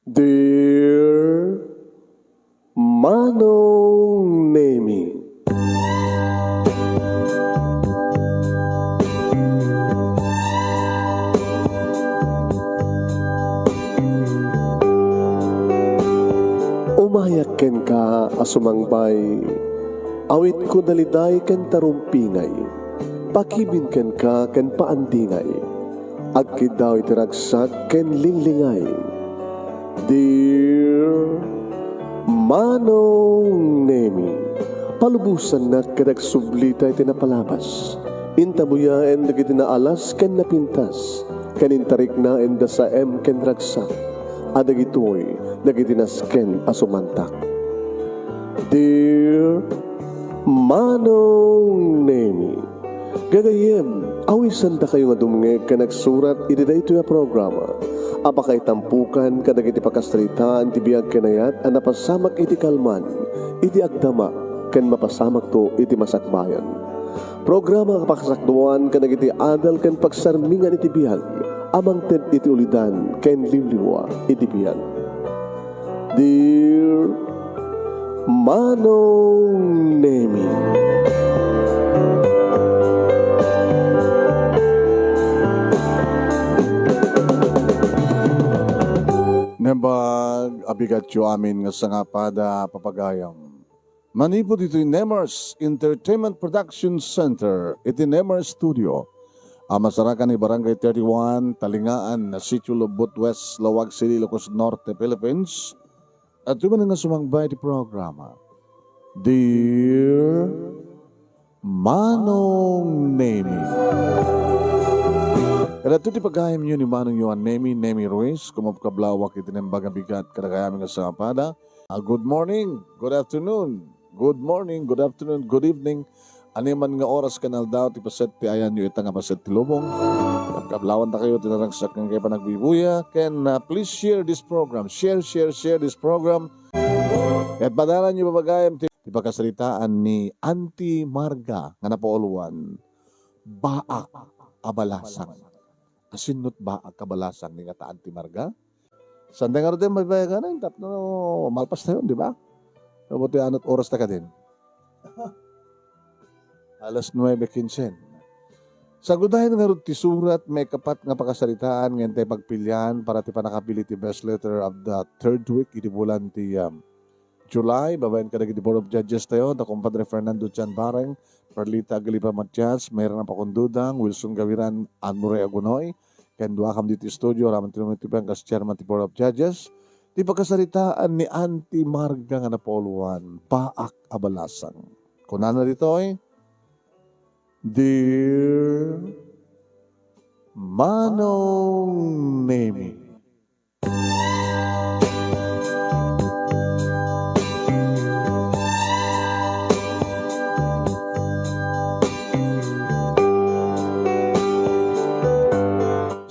Dear Manong Nemi, umayak ken ka asumangbay, awit ko daliday ken tarumpingay, pakibin ken ka ken paandingay, agkid daw itiragsak ken linglingay. Dear Manong Nemi, palubusan na kadagsublita iti napalabas. Intabuya en dagiti naalas ken napintas, kanintarik na en sa ken ragsak, adagitoy dagiti nasken asumantak. Dear Manong Nemi, gagayem, awisan da kayo nga dumngeg ka nagsurat iti daytoy a programa. Apakay tampukan kadagiti pakasritaan ti biag kanayat a napasamak iti kalman, iti agdama, ken mapasamak to iti masakbayan. Programa kapakasakduan kadagiti adal ken pagsarmingan iti biag, amang ted iti ulidan ken liwliwa iti biag. Dear Manong Nemi, Nembag abigatyo amin nga sangapada papagayam. Manipod ito yung Nemers Entertainment Production Center, iti Nemers Studio. Masarakan ni Barangay 31, Talingaan, na Sitio Lubot West, Lawag City, Ilocos Norte, Philippines. At yung nga sumangbay di programa. Dear Manong Nemi. Kaya ito pagkayam nyo ni Manong Yuan Nemi Ruiz, kumapkablawak itinembag ang bigat kadagayam nga sa apada. Good morning, good afternoon, good morning, good afternoon, good evening. Animan nga oras kanal daw, tipaset ti ayan nyo itang apaset ti lubong. Kablawan ta kayo, tinaragsak ng kayo panagbibuya. Can please share this program, share this program. At padalan nyo papagayam ti pagkasalitaan ni Auntie Marga nga napauluan, baak abalasang. Asinot ba ang kabalasang ni nga Auntie Marga? Sanda nga rin may bayagan na, tap na malpas na yun, di ba? Mabuti anot oras na ka din. Alas 9:15. Sa gudahin nga rin ti surat, may kapat nga pakasalitaan ngayon tayo pagpilian para ti panakabili ti best letter of the third week, iti bulan ti July. Babayan ka na the Board of Judges tayo, na Compadre Fernando Chan Bareng, Perlita Galipa Matias, mayroon na pakundudang, Wilson Gaviran, Anmure Agunoy, ken duakam dito studio, raman tinumitipan kas Chairman ti Board of Judges, ti pagkasalitaan ni Auntie Marga nga napoluan, paak abalasang. Kunan na dito Dear Manong Nemi.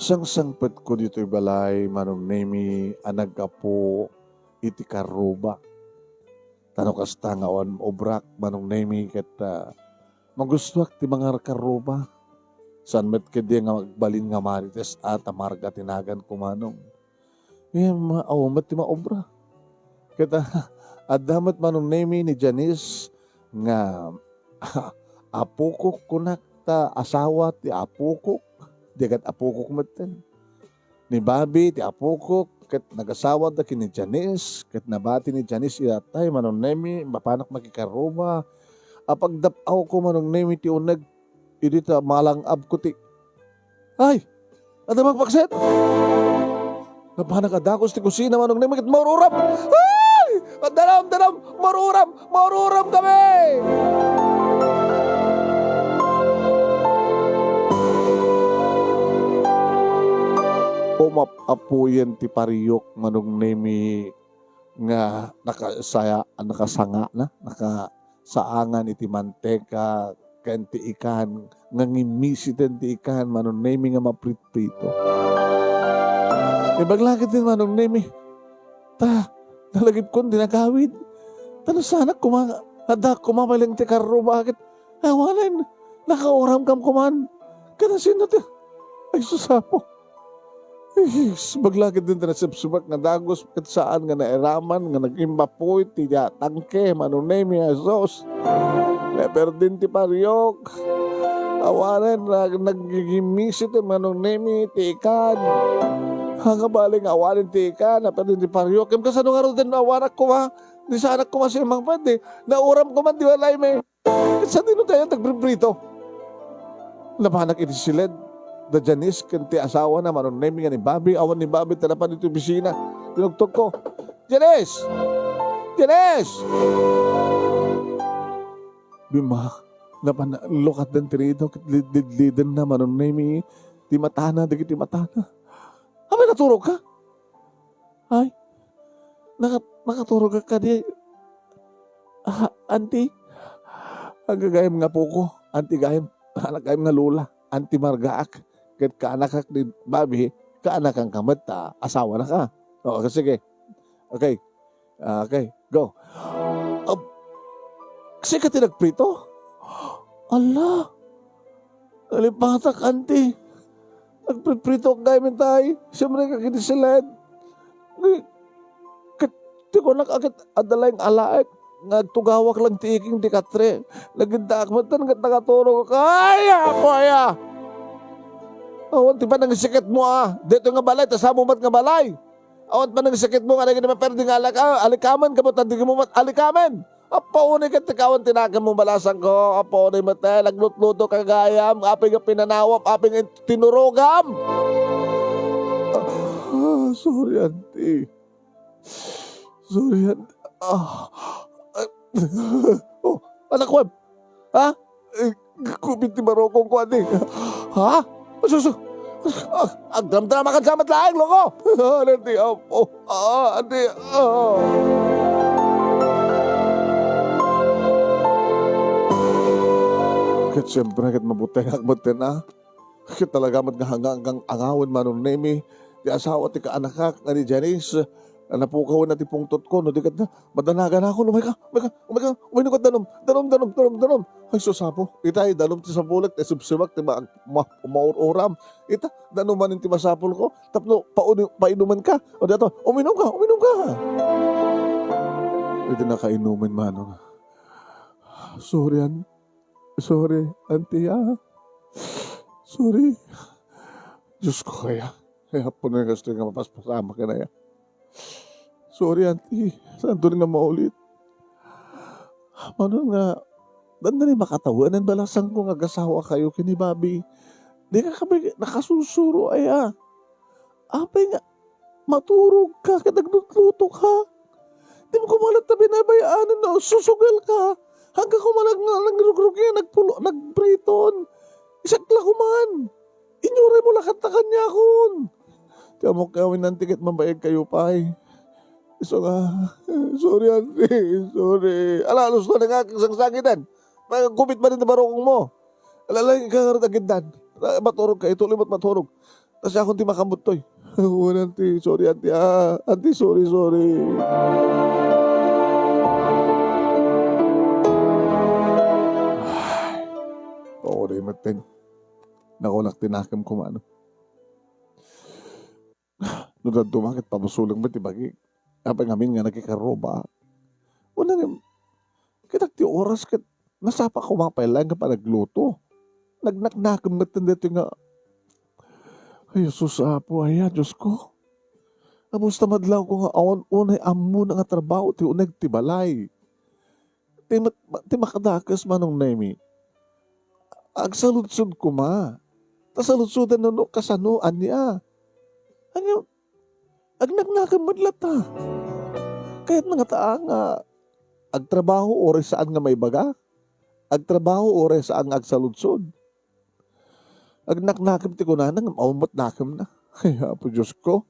Sang-sangpet ko dito balay, Manong Nemi, anag-apo, iti karuba. Tano kasta nga on obrak, Manong Nemi, ket magustuak ti mga karuba. San met kedi nga magbalin nga marites at amarga tinagan ko Manong. Met ti maobra. Ket adamat Manong Nemi ni Janice nga apukok kunak ta asawa ti apukok. Digat apukok maten. Ni Bobby, ti apukok, kat nagasawa da kini Janice, kat nabati ni Janice iatay, Manong Nemi, mapanak makikaruba. Apagdapaw ko Manong Nemi ti unag, idita malangab ko ti. Ay! Ada magpakset! Napanak adakos ti kusina Manong Nemi, kat maruram! Ay! Daram! Maruram kami! Umapapuyen ti pariyok Manong Nemi nga nakasanga na, nakasaangan iti manteka ken ti ikan nga ngimisiten ti ikan Manong Nemi nga mapritprito. Ibaglakit din Manong Nemi, nalagip kon dinagawid. Tano sana kumapaling ti karro, bakit? Awanan, nakauram kam kuman. Kana sino ti? Ay susapo. Baglagid din na subsubak nga dagos kat saan nga nairaman nga nag-imbapoy ti tangke manunemi asos. Leper din ti paryok. Awanan nagigimisit ti manunemi ti ikan. Hangabaling awanin ti ikan na din ti paryok. Kem kasano nga ro din awanak ko ha. Di sa anak ko masimang pwede. Nauram ko man di walay may. Sa dino tayo nagbribrito. Napanak iti silid. Da Janice, kanti asawa na, manunemi nga ni Bobby, awan ni Bobby, talapan dito bisina. Tinugtog ko, Janice! Janice! Bima, lukat din tirido, lidan na, manunemi, ti matana, dagi ti matana. Abay, naturog ka? Ay, nakaturog ka di. Auntie, ang gagayam nga po ko, auntie gayam, anak gayam nga lula, auntie margaak. Kat kaanak ni Bobby, kaanak kang kamata, asawa na ka. O, sige. Okay. Okay, go. Kasi ka tinagprito? Ala, nalipatak, auntie. Nagprito ang gaymin tayo. Siyempre ka kinisilad. Di ko nakakit adalayang alaik. Nagtugawak lang tiiking di katre. Nagindaak mo, tangat nakaturog ka. Ay, ako, aya. Awan ti pa nang sikit mo dito nga balay, tas hamumat nga balay. Awan pa nang sikit mo nga naging maperde nga alikaman ka mo, tandi mo mat alikaman. Apaunay ka tikawan tinakan mo balasan ko, apaunay matay, naglutluto kagayam, aping nga pinanawap, aping nga tinurogam. Sorry, auntie. Sorry, auntie. Oh, anak ko, ha? Kubit ti barokong ko, auntie. Ha? Susu. Ang drama ka sa matlaang, loko. Auntie, auntie, Kat siyempre, kat mabuti nga agmatin Kat talaga mat nga hanggang angawin manong nemi. Di asawa ti kaanak ka, nga ni Janice. Napukaw na ti pungtot ko, no di kat na, madanagan ako, umay ka, umay ka, danom. Ay, susapo, itay, danom ti sapulat, subsibak, ti mauram. Ita, danuman ti masapol ko, tapno, painuman ka, o dato, uminom ka. Ito na kainuman, manong. Sorry, auntie, Sorry. Diyos ko kaya po na gusto nga mapaspasama ka na yan. Sorry, auntie. Saan doon nga maulit? Ano nga, danda ni makatawanan balasang ko nga gasawa kayo kini Bobby. Di ka kami nakasusuro ay Apay nga, maturog ka, kadagluto ka. Di mo kumalat na binabayaan na susugal ka. Hanggang kumalag na nagrugrug yan, nagpriton. Isakla ko man. Inyuray mo lakat na kanya kun. Kaya mo kawin ng tiket mabayag kayo pa So nga, sorry auntie, sorry. Alalos na nga sangsangitan. Kupit pa rin na barokong mo. Alalay ka nga rin agindan. Maturog ka, ituloy mo't maturog. Kasi akong di makamutoy. Auntie, sorry auntie. Auntie, sorry. Oo, rin matin. Nakunak tinakam ko mano. Nunad tumakit pamusulang ba tibagi. Apa ngamin nga nagkikaroba. Una nga, kitak ti oras kat nasapa ko mapay lang ka pa nagluto. Nagnaknakam matin dito nga. Ay, Jesus po, Diyos ko. Amusta madlaw ko nga awan unay amu na nga trabaho ti unag ti balay. Ti makadakas manong nemi. Agsaludsud ko Tasaludsudan no kasanuan niya. Ano? Agnaknakam madlata. Kahit nga taa nga agtrabaho ore saan nga may baga. Agtrabaho ore saan nga agsaludsud. Agnaknakam ti kunanang maumot nakam na. Kaya po Diyos ko.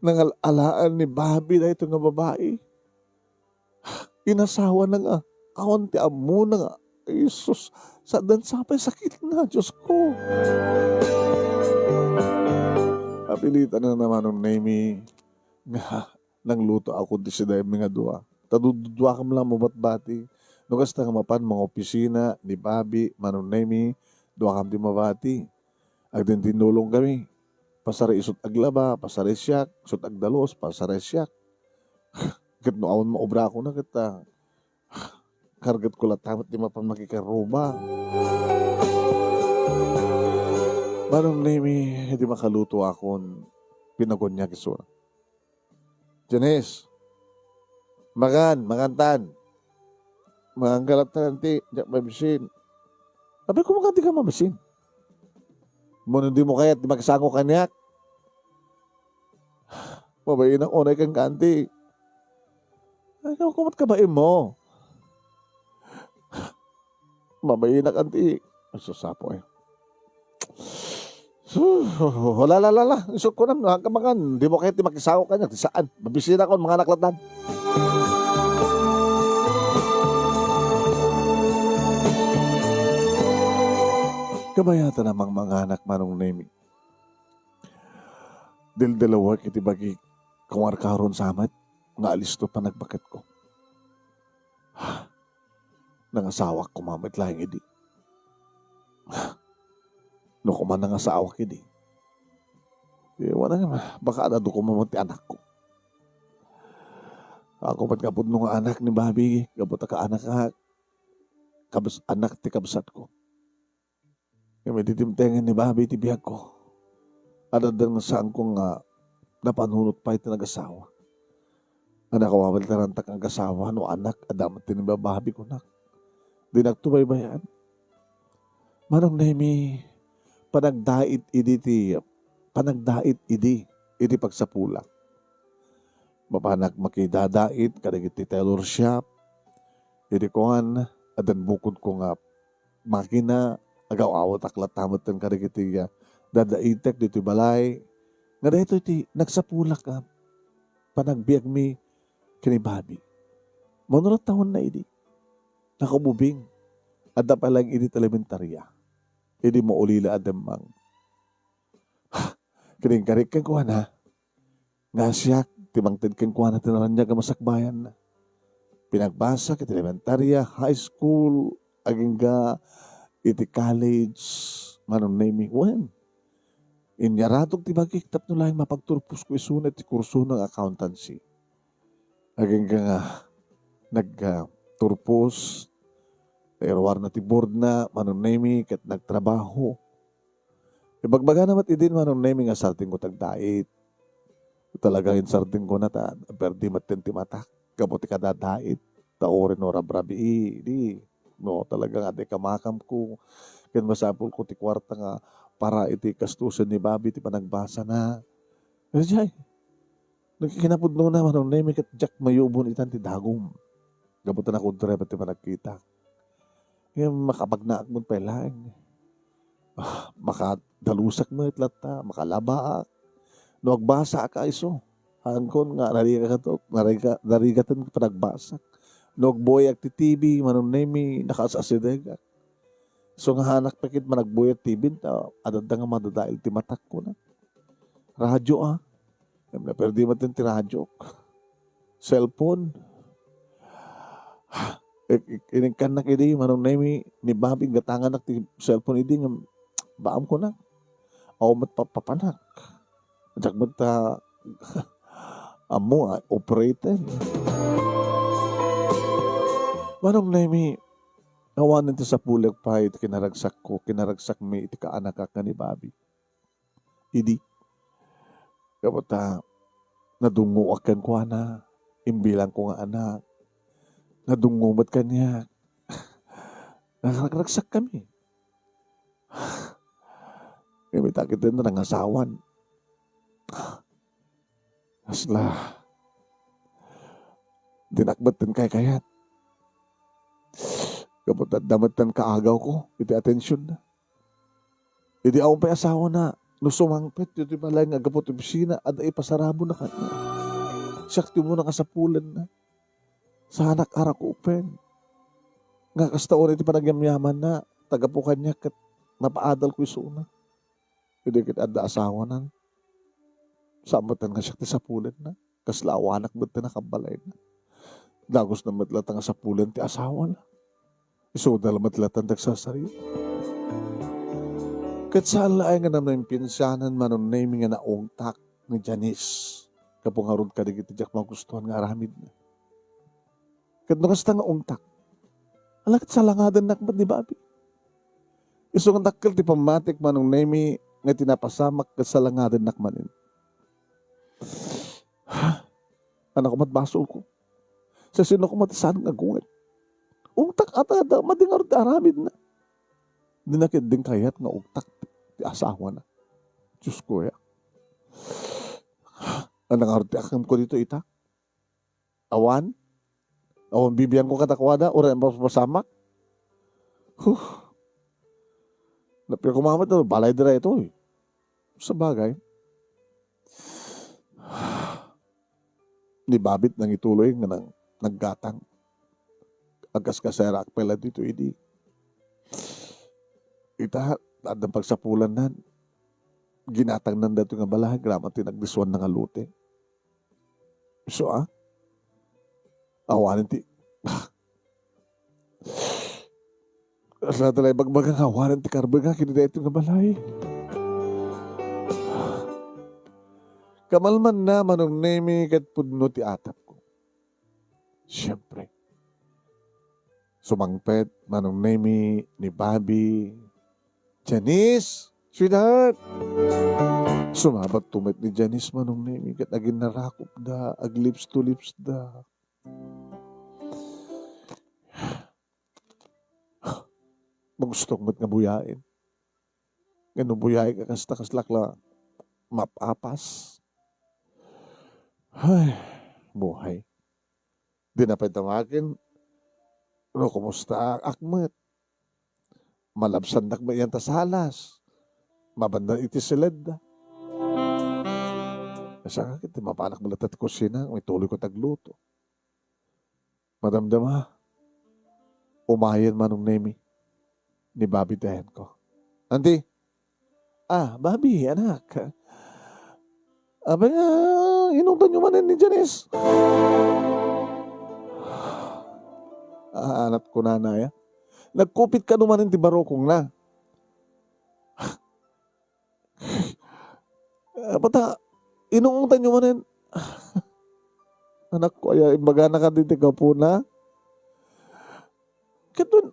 Nangalaan ni Bobby na ito nga babae. Inasawa na nga. Awan ti amo na nga. Jesus, sa dansapay sakit na, Diyos ko. Apilitan na naman ng Nemi nga nang luto ako di si Dayam nga dua. Tadududwa ka lang mabatbati. Nugas na mapan mga opisina ni Bobby, manong Nemi, dua kam di mabati. Agdin tinulong kami. pasara isut aglaba, pasara siyak, isut agdalos, pasara siyak. Kat no awan maobra ko na kita. Kargat ko latamat di mapan makikaruba. Manong nemi, hindi makaluto akon pinagon niya kisura. Janice, magantan. Manggalat na nanti, jak mabisin. Sabi ko maganti ka mabisin. Muna di mo kaya't di makisango kanyak. Mabayin ang unay kang kanti. Ano, kumat ka ba mo? Mabayin na kanti. Susapo eh. Wala. Isot ko na, hanggang di mo kaya't di makisango kanyak. Saan? Mabisin ako mga naklatan. Kabayatan namang mga anak manong nemi. Dil-dalawa kiti bagi kumar karon samat nga alis to pa nagbakat ko. Nangasawak ko mamit lang idi. No kuman nangasawak idi. Wala nga, baka na do ko mamunti anak ko. Ako ba't kapod nung anak ni Babi, kapod ka anak ka, anak ti kabsat ko. Kaya titimtengan ni Babi ti biyag ko. Adadang saan ko nga napanunot pa ito nag-asawa. Anak ko wawal tarantak ang asawa no anak adamat din ni Babi ko nak. Di nagtubaybayan. Manong nemi panagdait idi pagsapula. Mapanak makidadait kadagit ti tailor shop. Idi kuhan adan bukod ko nga makina agaw-awat aklat tamat ng karigitiya. Dadaitek dito balay. Nga dito iti nagsapulak ka. Panagbiag mi kinibabi. Manurot taon na idi. Nakabubing. Ada palang idi elementarya. Idi mo ulila adamang. Kining karik kang kuha na. Nga siyak. Timangtid kang kuha na tinaranya ka masakbayan na. Pinagbasa kit elementarya, high school, aging ga iti college, manong naming wen. Inyaratog ti magkiktap no lang mapagturpos ko isunat ti kurso ng accountancy. Aging nga nagturpos, nairwar na ti board na, manong naming kat nagtrabaho. Ibagbaga naman idin manong naming nga sarting ko tagdait. Talaga yung sarting ko na ta, perdi matin ti matak, kamuti ka dadait, taorin no rabrabi, di. No, talaga nga di kamakam ko. Ken masapul ko ti kwarta nga para iti kastusan ni Babi ti panagbasa na. Jay, nagkikinapudno na manong nemi kat jak mayubon itan ti dagom. Gabutan ako dre pati panagkita. Kaya makapagnaak mo pailang. Makadalusak mo itlata, makalabaak. No, agbasa ka iso. Hangkon nga, narigatan panagbasak. Nogboy at ti TV, manong nemi, nakasasidega. So nga hanak pakit managboy at TV, adada nga madadail ti matak ko na. Radyo perdi matin ti radyo. Cellphone. Iningkan na kidi, manong nemi, ni Babi, gatangan na ti cellphone idi, nga baam ko na. O matpapapanak. Jakmat ta, amo, operator. Manong nemi, awanan ti sa pulag pa iti kinaragsak ko, kinaragsak mi iti kaanak ka ni Babi. Idi, kapata, nadungo akan ko na, imbilang ko nga anak, nadungo mat kanya, nakaragsak kami. Kami takit din na nangasawan. Asla, dinakbat din kayat. Kapag damatan kaagaw ko, iti atensyon na. Iti akong pa asawa na, no sumangpet, iti malay nga gapot opisina, at ay pasarabo na kanya. Sakti mo na kasapulan na. Sa anak arak open. Nga kastaon iti panagyamyaman na, tagapukan niya kat napaadal ko isuna. Hindi kit adda asawa na. Samatan nga sakti sapulan na. Kaslawanak ba't na nakabalay na. Dagos na matlatang sapulan ti asawa na. Iso dalamat latang dagsasarili. Kat saan laay nga naman yung pinsanan manon naming nga naungtak ni Janice. Kapong harun ka digit jak magustuhan nga aramid na. Kat nakasta nga ungtak. Alakit sa langadan nakmat ni Babi. Isong dakkel ti pamatik manong nami nga tinapasamak kat sa langadan nakmanin. Anak ko matbasol ko. Sa sino ko matasan nga gungat. Ungtak ata madingar ti aramid na. Dinakit din kayat nga ungtak ti asawa na. Diyos ko ya. Anang arti akam ko dito ita? Awan? Awan bibiyang ko katakwada? Ura yung pasamak? Napir kumamat na, balay dira ito eh. Sa bagay. Ni Babit nang ituloy nga nang naggatang. Agkas kaserak pala dito idi. Ita, at ang pagsapulan nan, ginatang nan dato nga balahay, gramati nagdiswan na nga lute. So awanin ti, asa talay bagbagang awanin ti karbaga, kinida ito nga balay. Kamalman na manong nemi kat pudno ti atap ko. Siyempre, sumangpet manong nemi ni Bobby, Janice, sweetheart. Sumabat tumet ni Janice manong nemi kat agin narakop da, ag lips to lips da. Magustong mat nga buyain. Ganun buyain ka kasta-kaslakla mapapas. Ay, buhay. Di na pwedamakin. No, kumusta akmat? Malabsan ba yan tasalas? Mabanda iti silid da. Asa ka kita mapanak malatat ko sina, may tuloy ko tagluto. Madamdama, umayan manong nemi ni Bobby dahan ko. Auntie, Bobby, anak. Abay nga, inungtan nyo manin ni Janice. Anak ko nanay. Nagkupit ka naman ti barokong na. Bata, inungtan nyo manin. Anak ko, ay imbaga na ka diti ka po na. Katun,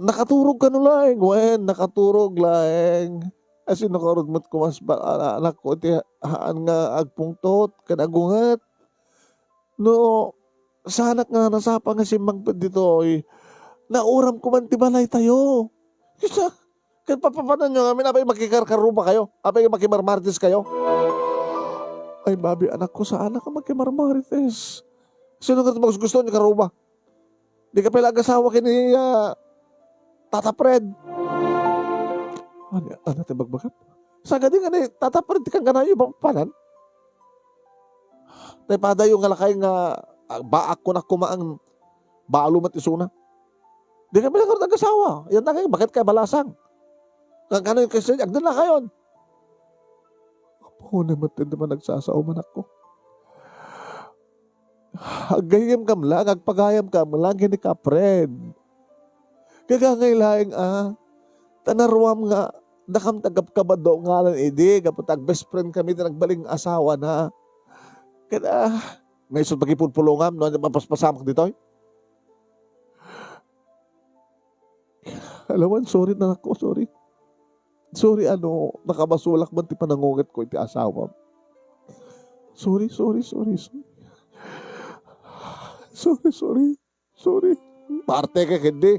nakaturog ka no laeng. Wen, nakaturog laeng. As in, nakarudmat ko mas anak ko, ti haan nga agpungtot, kanagungat. No, sa anak nga nasapa nga simbang dito, nauram ko man ti balay tayo. Kisa, kahit papapanan nyo namin, apay makikarkaruba kayo, apay makimarmartis kayo. Ay, Bobby, anak ko, sa anak ka makimarmartis. Sino ka gusto niyo karuba? Di ka pala agasawa kini Tata Fred. Ano tayo bagbagat? Saga din nga ni Tata Fred, di kang ganayo bang panan? Tayo padayo nga lakay nga baak ko na kumaang baalumat isuna. Di ka pala karoon agasawa. Yan na kayo, bakit kayo balasang? Kang kano yung kasi, agdan na kayon. Oo naman, naman nagsasaoman ako. Agayam kam lang, agpagayam kam lang, gini ka, Fred. Kagangay laing, tanarwam nga, nakam tagapkabado nga lang, kapag best friend kami na nagbaling asawa na. Kaya, may isot pagipulpulungam, no, mapaspasamak dito. Alawan, sorry na ako, sorry. Sorry, nakamasulak man ti panangungat ko iti asawa. Sorry. Sorry. Parte ka hindi.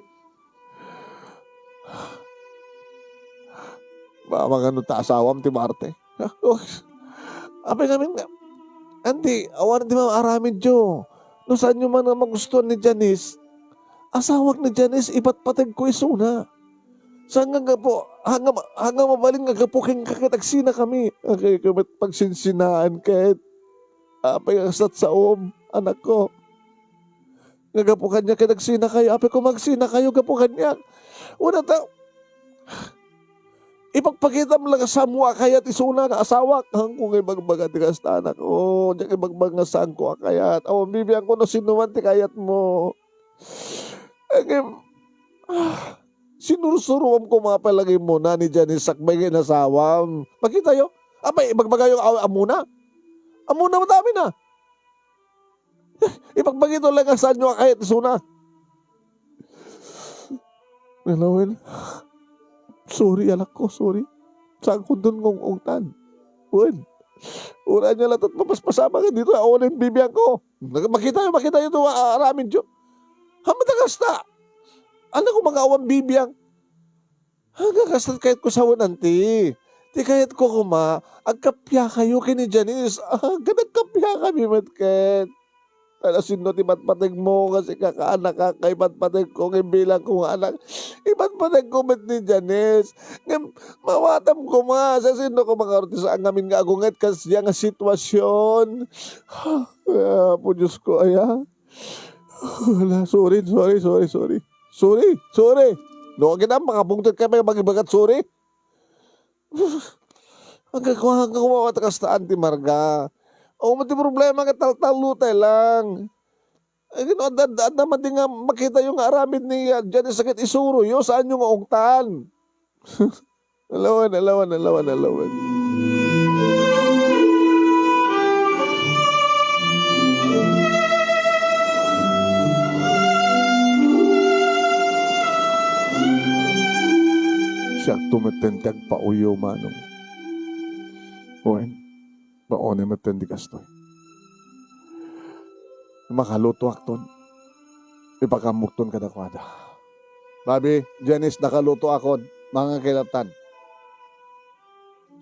Mga ta asawam ti Marte. Apay namin nga. Andi, awan di maaramid jo. No saan nyo man magustuhan ni Janice, asawak ni Janice, ipatpatag ko isuna. Saan nga po, hanga mabaling nga po king kakatagsina kami. Okay, kamat pagsinsinaan kahit apay ang sat sa anak ko. Nga po kanya katagsina kayo, apay ko magsina kayo, gapo kanya. Una ta, ipagpakita mo lang sa mua kayat isuna nga asawak. Ang kung ay magbaga ti kastanak. Diyan kay magbag nga saan ko kayat. Bibiyang ko no sinuman ti kayat mo. Sinursuruam ko mga palagay mo na ni Janice sakbay ngayon asawam. Makita yo? Abay, ibagbagay yung amuna. Amuna madami na. Ipagbagito lang ang saan nyo kahit suna. Nalawin. Sorry, anak ko, sorry. Saan ko doon ngong ungtan? Uwan. Ura niya lang at mapaspasama ka dito. Ako na yung bibiyang ko. Makita nyo ito, aramin nyo. Hamatagas na. Ano ko mga awang bibiyang? Hanggang kasat kahit ko sa nanti. Di kahit ko kuma, agkapya kayo kini Janice. Ganagkapya kami, matket. Ano sino ti matpatig mo kasi kakaanak ka kay matpatig ko ngay bilang kong anak. Imatpatig ko met ni Janice. Ngay mawatam ko sa sino ko mga artist ang amin nga agunget kasi nga sitwasyon. Po Diyos ko, aya. Wala, sorry. No, kita makabungtod kami magibagat sorry. Hanggang kumawatakas ta anti Marga. O mati problema ka talutay lang. Ay gino, ad naman din nga makita yung aramid ni Janice sakit isuro yo saan yung ungtan. Alawan. Siya tumatentag pa uyo manong. Uwen, baone matendi kastoy. Makaluto akton. Ipakamukton kadakwada. Babi, Janice, nakaluto akon. Mga kilatan.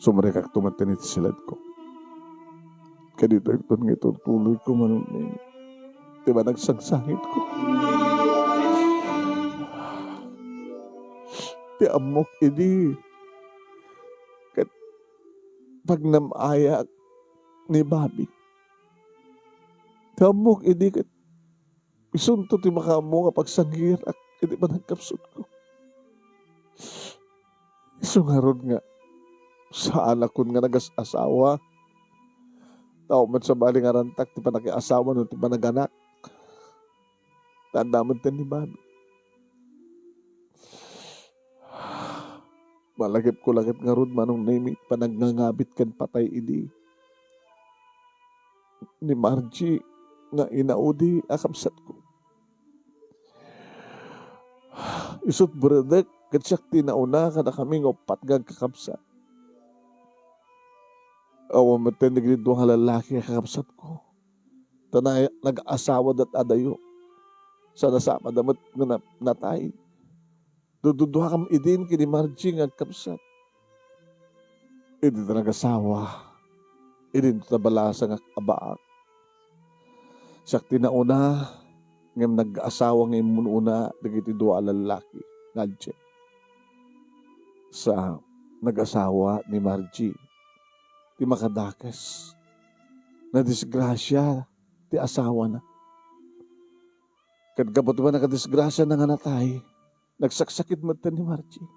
Sumrikak tumatinit silad ko. Kadito ikton ngito tuloy ko manong ni. Diba nagsagsangit ko? Ti amok idi. Kat pag namayak ni Bobby. Ti amok idi kat isunto ti makamo nga pagsangir at hindi pa nagkapsot ko. Isungarod nga sa anak ko nga nagas-asawa. Tao man sa baling arantak ti pa nag-asawa no ti pa naganak. Tandaman ti ni Bobby. Malagip ko langit nga rod manong name panagnangabit kan patay idi. Ni Margie nga inaudi akamsat ko. Isut berdek katsak tinauna kada kami nga upat gag kakamsat. Awa matendig ni duha lalaki kakamsat ko. Tanay nag-asawa dat adayo. Sana sama damat nga natay. Dududuha kam idin kini Margie nga kapsat. Idin na nag-asawa. Idin na balasa nga abaak. Sakti na una, ngam nag-asawa ng imununa, nagiti dua lalaki, ngadje. Sa nag-asawa ni Margie, ti makadakas, na disgrasya, ti asawa na. Kadgabot ba nakadisgrasya na nga natay, nagsaksakit mo ni Margie.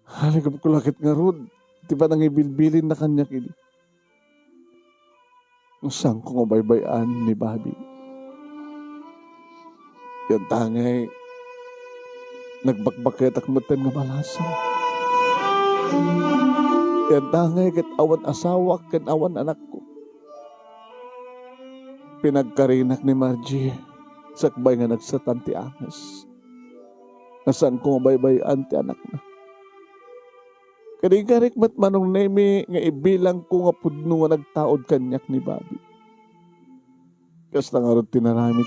Haligap ko lakit nga rod. Di ba nang ibilbilin na kanya kini? Saan ko nga baybayan ni Bobby? Yan tangay. Nagbakbakit ak matan nga malasan. Yan tangay kat awan asawa kat awan anak ko. Pinagkarinak ni Margie. Sakbay nga nagsatan ti Agnes. Nasaan ko nga baybayan ti anak na. Kari-karik mat manong nemi nga ibilang ko nga pudno nga nagtaod kanyak ni Bobby. Kasta nga rin tinaramid.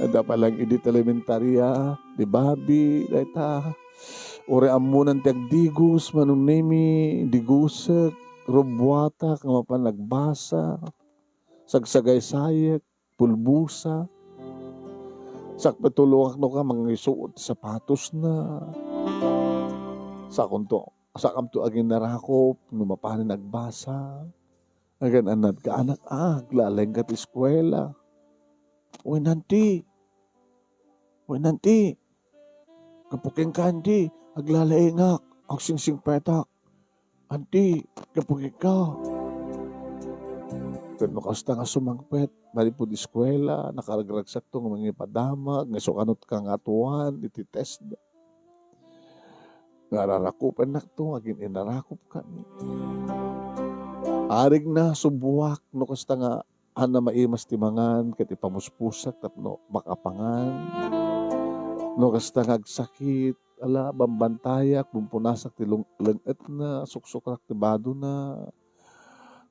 Ada palang edit elementarya ni Bobby. Dahita. Ore amunan ti agdigos manong nemi. Digusek. Robwata. Nga mapan nagbasa. Sagsagay sayek. Pulbusa. Sakpatulungak no ka mga isuot sapatos na. Sakam to aging narakop, numapanin nagbasa. Agan anad ka anak laleng kat eskwela. Uy nanti. Kapuking ka anti, aglalaingak, ang singsing petak. Anti, kapuking ka. Pero kasta nga sumangpet, bali po di eskwela, nakaragragsak to ng mga ipadamag, nga sukanot kang atuan, iti test. Nararakupan na to, agin inarakop kami. Arig na, subuak, no kasta nga, ana maimas timangan, kat ipamuspusak, tapno makapangan, no kasta nga agsakit, ala, bambantayak, bumpunasak, tilong langat na, suksukrak, tibado na,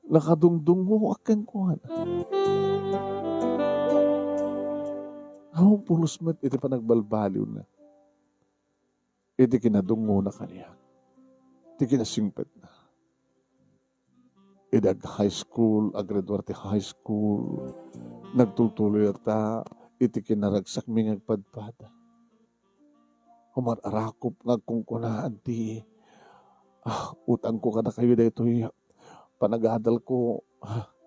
nakadungdung mo, akan kuhan. Hawang pulos met, iti pa nagbalbaliw na. Iti kinadungo na kaniya. Iti kinasingpet na. Iti high school, agreduar ti high school, nagtutuloy ta, iti kinaragsak mi ngagpadpada. Humararakop ngagkungkunaan ti, utang ko kada kayo dito, panagadal ko,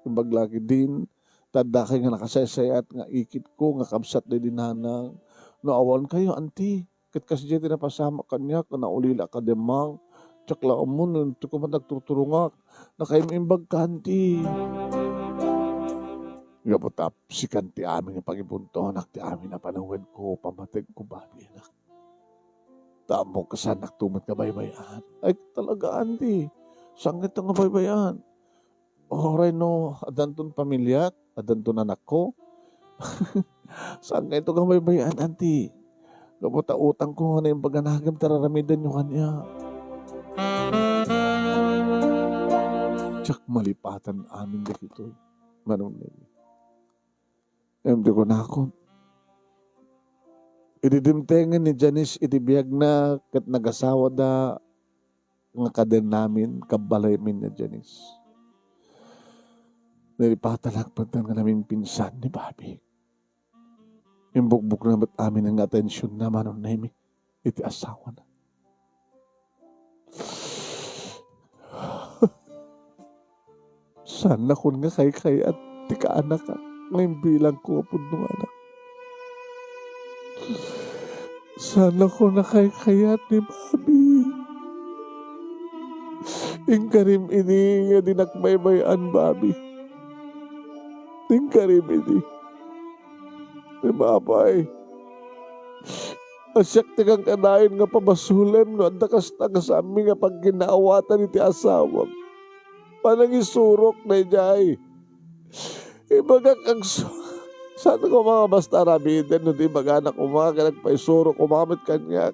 baglagi din, tanda kayo nga nakasayat nga ikit ko, nga kamsat na dinanang, naawan kayo, anti, kat kasi dyan tinapasama kanya, kana ulila ka demang, tsakla mo, nito ko man nagtuturungak, na kayo imbag kanti. Nga po tap, si kanti amin nga pag-ibuntonak, ti amin na panawin ko, pamatag ko babi, anak. Tamo ka sanak tumat ka baybayan. Ay talaga, anti, sangit nga baybayan. Oray no, adanton pamilya, adanton anak ko. Sangit nga baybayan, anti. Kaputa utang ko na yung paganagam, tararamidan nyo kanya. Tsak malipatan amin dito. Manong nini. Hindi ko na ako. Ididimtengan ni Janice, idibiyag na kat nagasawa da nga kaden namin, kabalay min na Janice. Nalipatan lang pantan nga namin pinsan ni Bobby. Yung bukbuk na ba't amin ang atensyon na manong namin, iti asawa na. Sana kun nga kay at tika anak ka, ngayon bilang ko po nung anak. Sana ko na kay at ni Bobby. Ingkarim ini nga dinakbaybayan, Bobby. Ingkarim ini. Ni Babay. Asyak tigang kanayin nga pabasulim no anda kasta sa amin nga pag ginaawatan iti asawa. Panang isurok na ijay. Ibaga kang sana ko mga basta rabiden no di maganak umaga nagpaisurok umamit kanya.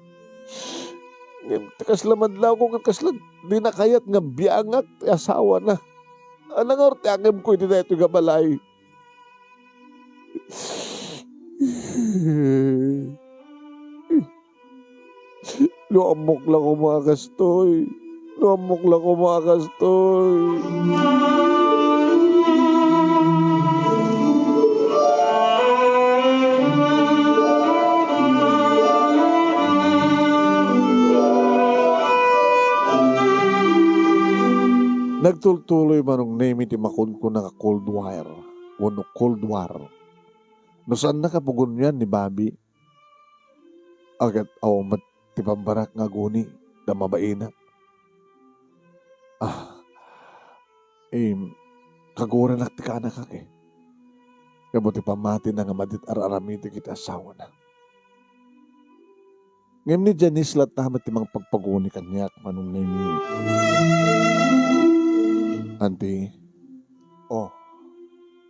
Kaslaman lang ko kaslan di na kayat nga biangak ti asawa na. Anang orte angem ko iti na ito gabalay. Luamok lang ko mga kastoy. Luamok lang ko mga kastoy. Nagtultuloy manong name iti makon ko na cold wire. Wano cold war. No saan nakapugon yan ni Bobby? Agad tipambarak nga guni na mabaina. Kagura naktika na kake. Kabuti pamati na nga madit araramiti kita asawa na. Ngayon ni Janice latamat timang pagpaguni kanyak manong name Auntie,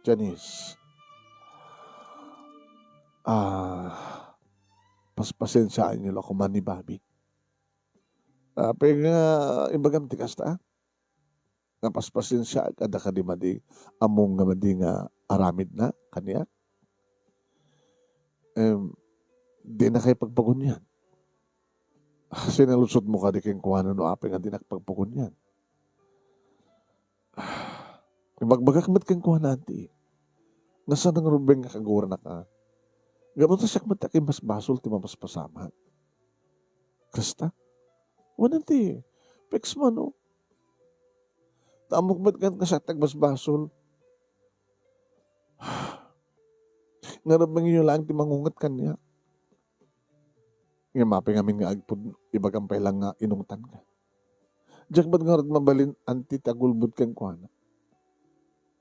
Janice, paspasensyaan niyo lang kuman ni Bobby. Pero nga, imbagam tikas ta, nga paspasensya kada ka di madi, among nga madi nga aramid na, kaniya. Di na kayo pagpagunyan. Sinalusot mo ka di kayong kuhanan no ape nga di nakapagpagunyan. Magbagak mat kang kuha nanti. Nasa nang rubeng nga kagura na ka. Gabon sa siyak matakin mas basol ti mamas pasama. Kasta? Wananti. Pex man o. Tamok mat kan kasatag mas basol. Nga rubeng yun lang ti mangungat kanya. Nga maping amin nga agpud ibagampay lang nga inungtan ka. Diyak ba't nga rin mabalin anti tagulbud kang kuha na?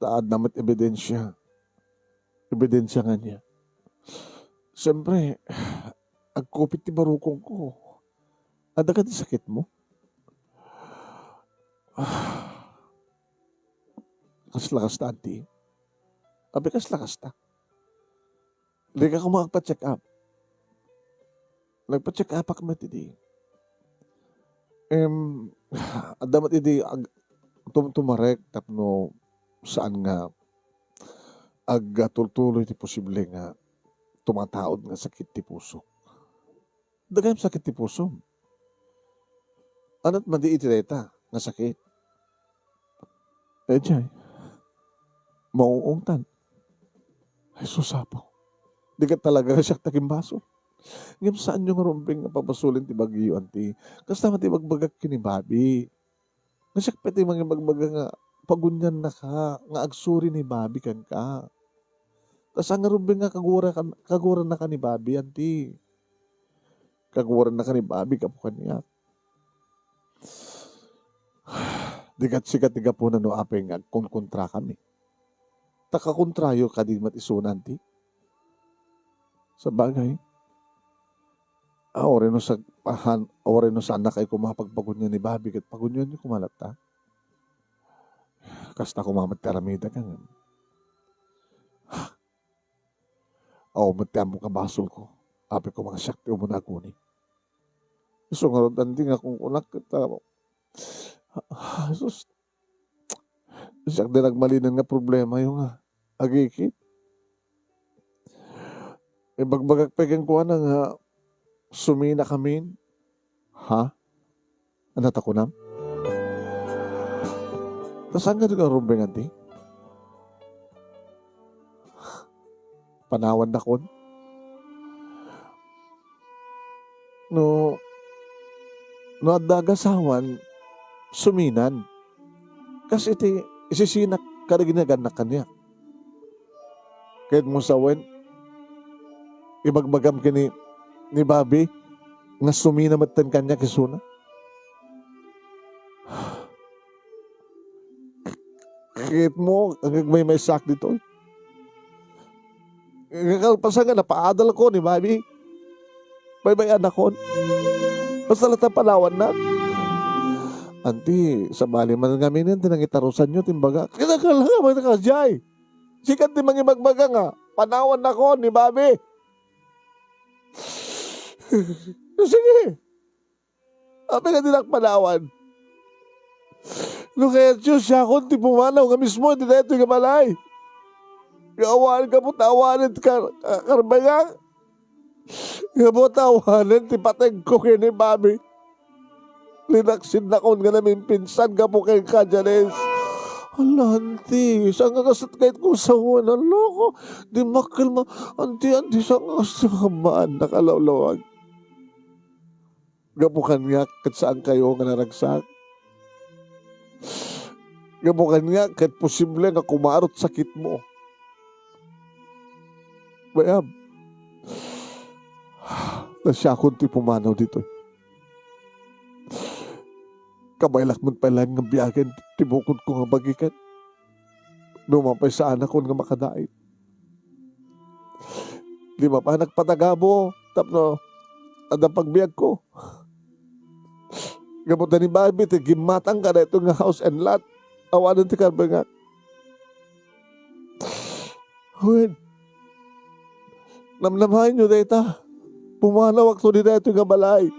Taad namat ebidensya. Ebidensya nga niya. Siyempre, ang kupit ti barukong ko. Ada ka ti sakit mo? Kas lakas ta, auntie. Abi kas lakas ta. Hindi ka kung makapag-check up. Nagpa-check up ako matidi. Adamat idi tumarek tapno saan nga tultuloy ti posible nga tumataod nga sakit ti puso. Dagayam sakit ti puso. Anat madi iti deta nga sakit. Jay, mauungtan. Ay susapo. Di ka talaga siya takimbaso. Ngayon saan yung rumping nga papasulin ti bagyo, anti? Kasi naman ti magbagak kini Bobby. Nasyak pati mga magbaga nga pagunyan na ka, nga agsuri ni Bobby kan ka. Tas ang rumping nga kaguran na ka ni Bobby, anti. Kaguran na ka ni Bobby, kapukan niya. Dikat sikat tiga po na no apeng kontra kami. Takakontrayo ka di matisunan, anti. Sa bagay, ore no sa anak ay kumapagpagunyan ni Bobby kat pagunyan ni kumalata. Kasta kumamat karamida ka nga. Matiyan mo ka basol ko. Api ko mga syakti umuna ko ni. So nga danding akong unak kita. Sus. Siyak din nagmalinan nga problema yung agikit. Bagbagak pegang ko na nga sumina kami. Ha? Anak ako nam? Saan ka nga rumbeng, anti? Panawan na kon? No adagasawan, suminan. Kasi isisinak ka na ginaganak kanya. Kahit mo sawen, ibagbagam kini ni Bobby nga suminamatan kanya kisuna. Kahit mo, may sak dito. Kalpasan nga, napaadal ko ni Bobby. Baybayan ako. Basta lata palawan na. Anti, sa bali man kami niyan, tinangitarusan nyo, timbaga. Kinakala nga, mga nakajay. Sikat di mga magbaga nga. Panawan na ko ni Bobby. Sige. Ape ka din ang panawan. Nung kaya Diyos siya akong ti pumanaw nga mismo, hindi na ito yung malay. Kawalan ka po, tawanan ka, karbaga. Nga po, tawanan, ti patag ko kaya ni Bobby. Linaksin na kon nga namin pinsan ka po kay Kajanes. Ala, anti, saan nga kasat kahit kung sawan, loko. Di makalma, anti, saan nga kasamaan, nakalawlawag. Gabukan nga, kat saan kayo nga naragsak. Gabukan nga, kahit posible nga kumarot sakit mo. Bayab, nasya akong ti pumanaw dito. Kabaylak mo pala nga biyagan, tibukod ko nga bagikan. Numapay sa anak ko nga makadain. Lima pa nagpatagabo, tapno, ada pagbiag ko. Gamot na ni Bobby, gimatang ka na ito nga house and lot. Awanan ti karbangat. Huwin, namnamahin nyo data. Pumanawak to di dito nga balay.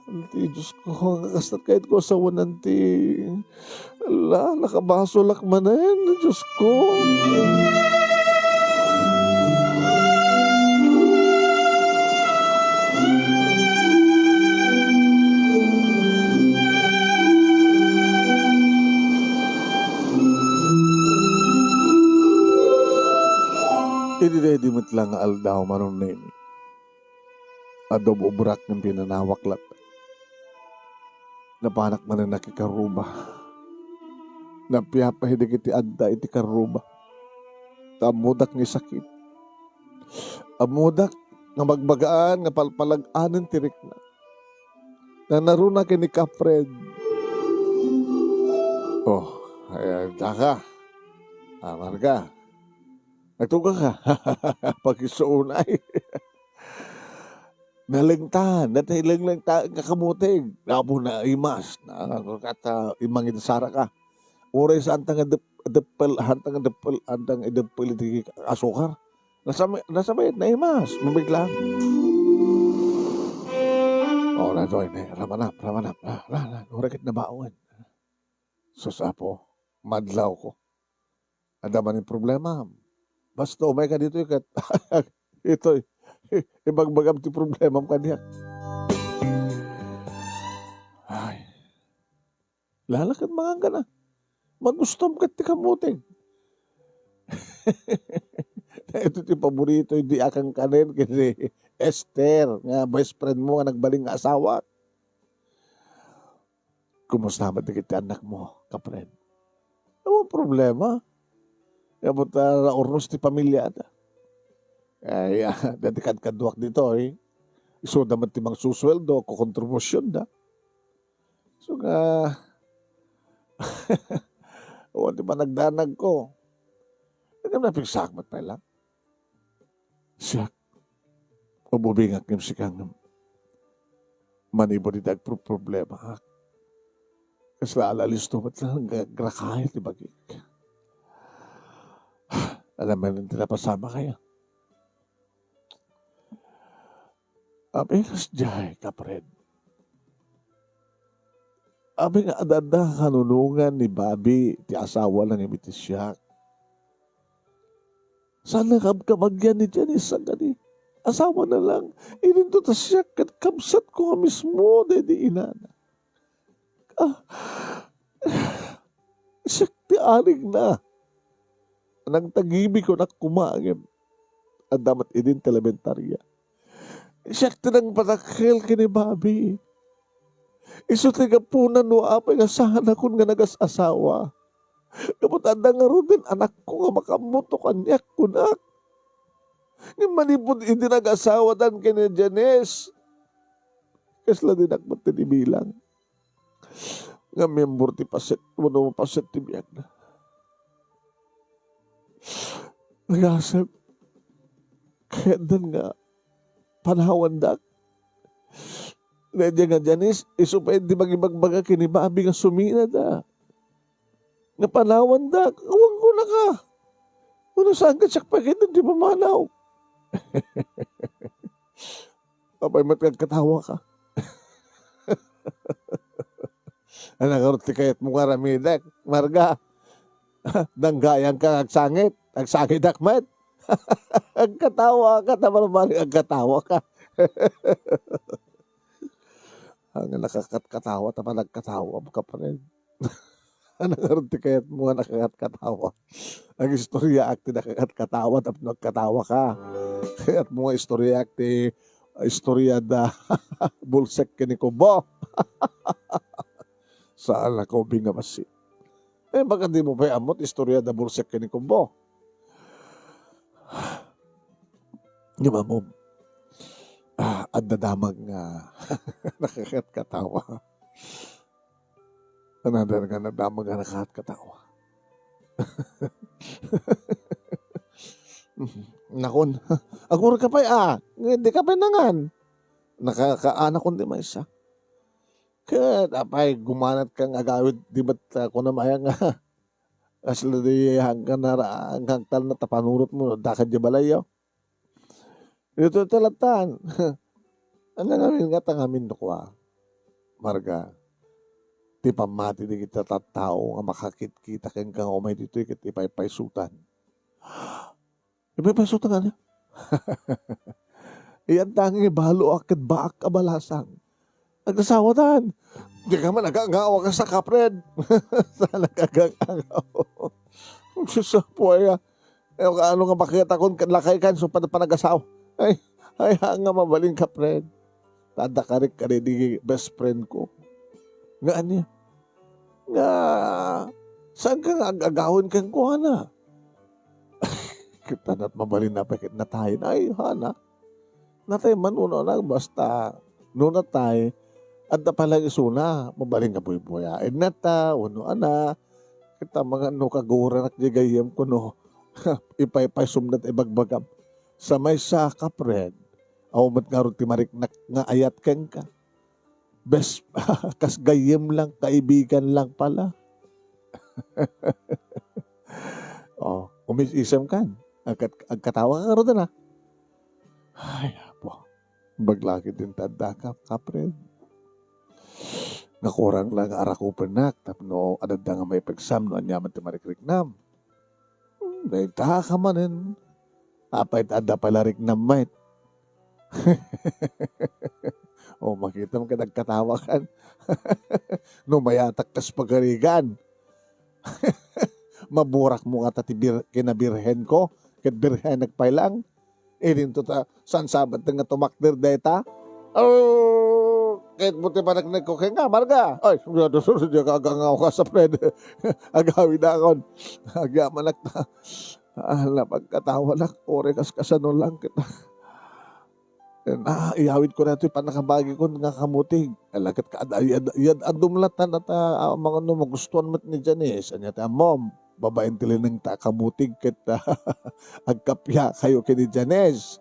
Anti, Diyos ko, kakastat kahit ko sa wananti. Ala, nakabasolak man na yan, Diyos ko. Idinedi mo't lang nga aldaw manong nemi. Adobo brak ng pinanawaklat. Napanak man na nakikaruba. Napiapahidig iti adda iti karuba. Amudak ni sakit. Amudak nga magbagaan nga palpalaganan tirik na. Na naruna kini Kapred. Oh, ayan ka. Amar ka. Nagtuga ka. Pagisuunay. Nalingtan. Natilang lang kakamutig. Nabo na imas. Kata imang itasara ka. Uray sa antang adepel, antang adepel di asukar. Nasabay na imas. Mabiglang. Oh, na doy na. Ramanap. Uray kit na baon. Susapo. Madlaw ko. Adaman yung problema. Basta umay ka dito ikat. Ito ibang bagam ti problema mo kaniya. Ay. Lalakad mga ka na. Magustom ka ti kamuting. Ito ti paborito hindi akang kanin kasi Esther nga best friend mo nga nagbaling nga asawa. Kumusta man ti anak mo, kapren? Ano problema? Yabot na ornos ti pamilya na. Ay, dati kadwak dito eh. So, daman ti mang susweldo, kukontribusyon na. So nga, o di ba nagdanag ko? Nagam na pigsakmat pa lang. Siya, umubingak ng sikang manibo di dag problema. Kasi alalis to, ba't lang grakahit di bagik? Alam mo nang tinapasama kaya. Abi kas jay, kapred. Abi nga adada kanunungan ni Bobby, ti asawa ng imitisyak. Sana kabagyan ni Janice ang gani. Asawa na lang. Ininto ta siya, kamsat ko nga mismo, dedi inana. Siya ti aring na. Nang tagibi ko na kumangin. Ang damat idin telementarya. Siya tinang patakil kini Bobby. Iso tiga punan no apay nga sana kun nga nagas-asawa. Kapot anda nga ro din anak ko nga makamuto kanyak kunak. Nga manipod hindi nag-asawa dan kini Janice. Kasla din akmat tinibilang. Nga member ti paset, wano paset ti biyak na. Nagasap, kaya dan nga, panawan dak. Nadya nga Janice, iso pa hindi magibagbaga kini Bobby nga sumina da. Nga panawan dak, awang ko na ka. Ano saan ka siya pagkita, di mamanaw. Apay matagkatawa ka. Anak ti kayat mo nga ramidak, marga. Nanggayang ka agsangit akmat. Agkatawa ka, tamarmari agkatawa ka. Ang nakakatkatawa, tama nagkatawa mo ka pa rin. Anak ti kayat mo nga nakakatkatawa. Ang istorya akti nakakatkatawa, tapos nagkatawa ka. Kayat mo nga istorya akti, istorya da bulsek kini kubo. Saan ako bingamasi? Baka di mo pa amot, istorya da bulsek kini kumbo. Di ba mo? Ang dadamag nga nakakatkatawa. Another nga nadamag nga nakakatkatawa. Nakon, agura ka pa hindi ka pa nangan. Nakakaanak ko di may isa. Kaya apay gumanat kang agawid di ba't ako na maya nga asla di hanggang tal na tapanurot mo dakad di balayaw. Ito talatan. Ano ngamin nga tangamin no ko Marga. Ti pamati di kita tattao nga makakit-kita kang kang umay dito ikit ipay-paysutan. Ipay-paysutan nga niya. Iyan tangi balo akit baak kabalasang. Nagkasawatan. Di ka man nag-aangawa ka sa kapred. Saan nag-aangawa? Diyos po ay ano nga bakit akong lakay kan so panag-asawa. Ay nga mabaling kapred. Tadakarik ka rin di best friend ko. Nga niya. Nga saan ka agagawin kang ko na? Kita na't mabalin na pakit na tayo. Ay hana. Natay manuno na basta noon na tayo. At na palang isuna, mabaling nga buhay-buhayain na ta, uno ana, kita mga no kagura nakjagayam ko no, ipay sumdat ibagbagam. Sa may sa kapred, awmat nga ron timariknak nga ayat ken ka. Bes, kas gayem lang, kaibigan lang pala. Umisisam kan. Ang katawa ka ron na. Ay, apo. Baglaki din tanda ka, kapred. Nakurang lang arako penak, tapno adada nga may pagsam no anyaman timarikrik-nam. Dahil ka manin. Apay ada pala riknam mait. Makita mo ka nagkatawa kan. No mayatak kas pagarigan. Maburak mo nga kinabirhen ko. Kat birhen nagpailang. Irin to ta, san sabat nga tumakdir deta. Kahit buti pa nagkukay nga, marga. Ay, susunod siya kagangaw ka sa pred. Agawin na akon. Agyaman na. Pagkatawa lang, orekas kasano lang kita. Iawid ko na ito, panakabagi ko nga kamuting. Alagat ka, yad adumlatan at mga magustuhan mo ni Janice. Anya ta, mom, babaeng tilinang ta kamuting kita. Agkapya kayo kini Janice.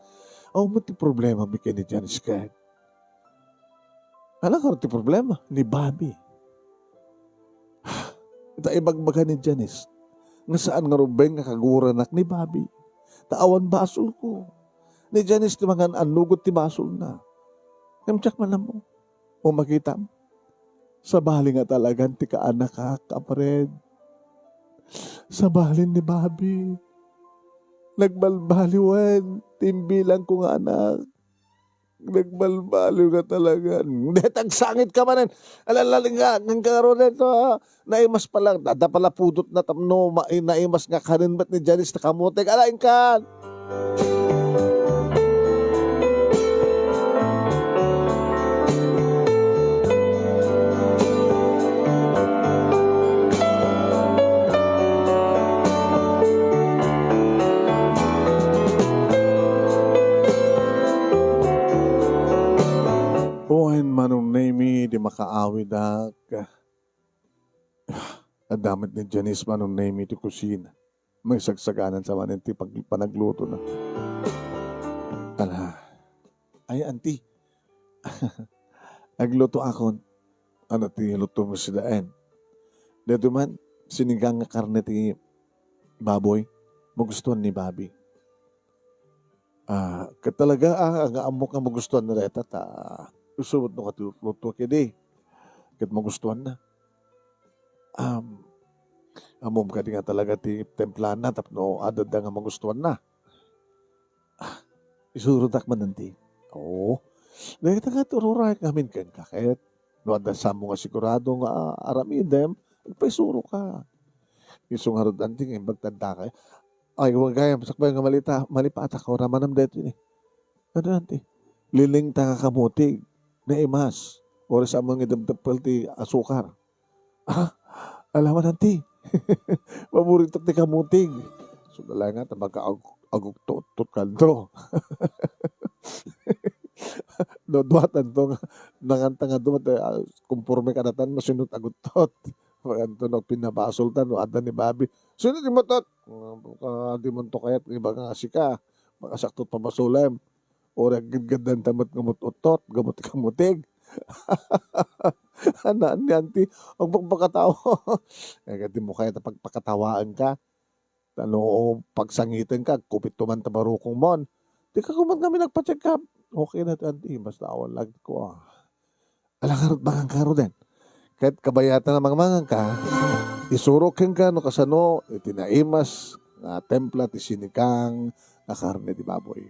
Mati problema mi kini Janice kahit. Alam ka ti problema ni Bobby. Ita ibagbaga ni Janice. Nga saan nga rubeng nga kaguranak ni Bobby. Taawan basol ko. Ni Janice ti mga anugot ti basol na. Namtsak man mo. O makita mo. Sa bali nga talagang ti kaanak ka, kapred. Sa balin ni Bobby. Nagbalbaliwan. Timbilang ko nga anak. Nagbalbaliw ka talaga. Hindi, tagsangit ka manin. Alalaling nga, ng karoon ito ha. Naimas pa lang. Dada pala pudot na tamno. Naimas nga kanin ba't ni Janice na kamutik. Alain ka. Buhain manong name di makaawid ang damit ni Janice manong name ti kusina. May sagsaganan sa manin ti panagluto na. Ay auntie, agluto akon. Ano ti luto mo si daan? Dito man, sinigang nga karne ti baboy. Magustuhan ni Bobby. Katalaga ang amok nga magustuhan na reta ta. Usubot no katuluto kidi. Kat magustuhan na. Amom ka di nga talaga ti templan na tapno adad nga magustuhan na. Isurutak man nanti. Oo. Dahil nga tururay kamin ken kakit. No adda sa mo nga sigurado nga aramidem, agpaisuro ka. Isong harod anting bagtanda ka. Ay, huwag kaya, masakbay nga malipata ka, ramanam dito yun eh. Ano nanti? Liling ta kamutig na imas. Oras amang idamdapal ti asukar. Alaman nanti. Paborito ti kamutig. So, dala nga, tabagka-aguk tot kanto. Dodwatan to, nanganta nga dumat, kumpurme kanatan, masinot agutot. Pagkanto no, pinabasol ta, no, ada ni Bobby. Sino di matot? Di mo to kaya't iba nga sika. Makasaktot pa basulem. O naggadgan tamat ngamut-utot, gamot kamutig. Anaan ni auntie, ang pagpakatawa. Di mo kaya pagpakatawaan ka. Ano, pagsangitin ka, kupit tuman tabarukong mon. Di ka kuman kami nagpa-check up. Okay na auntie, basta awan lag ko Alangarot bakang karo din. Kahit kabayatan na mga ka, isurokin ka no kasano, itinaimas, nga templa, ti sinikang, na karne di baboy.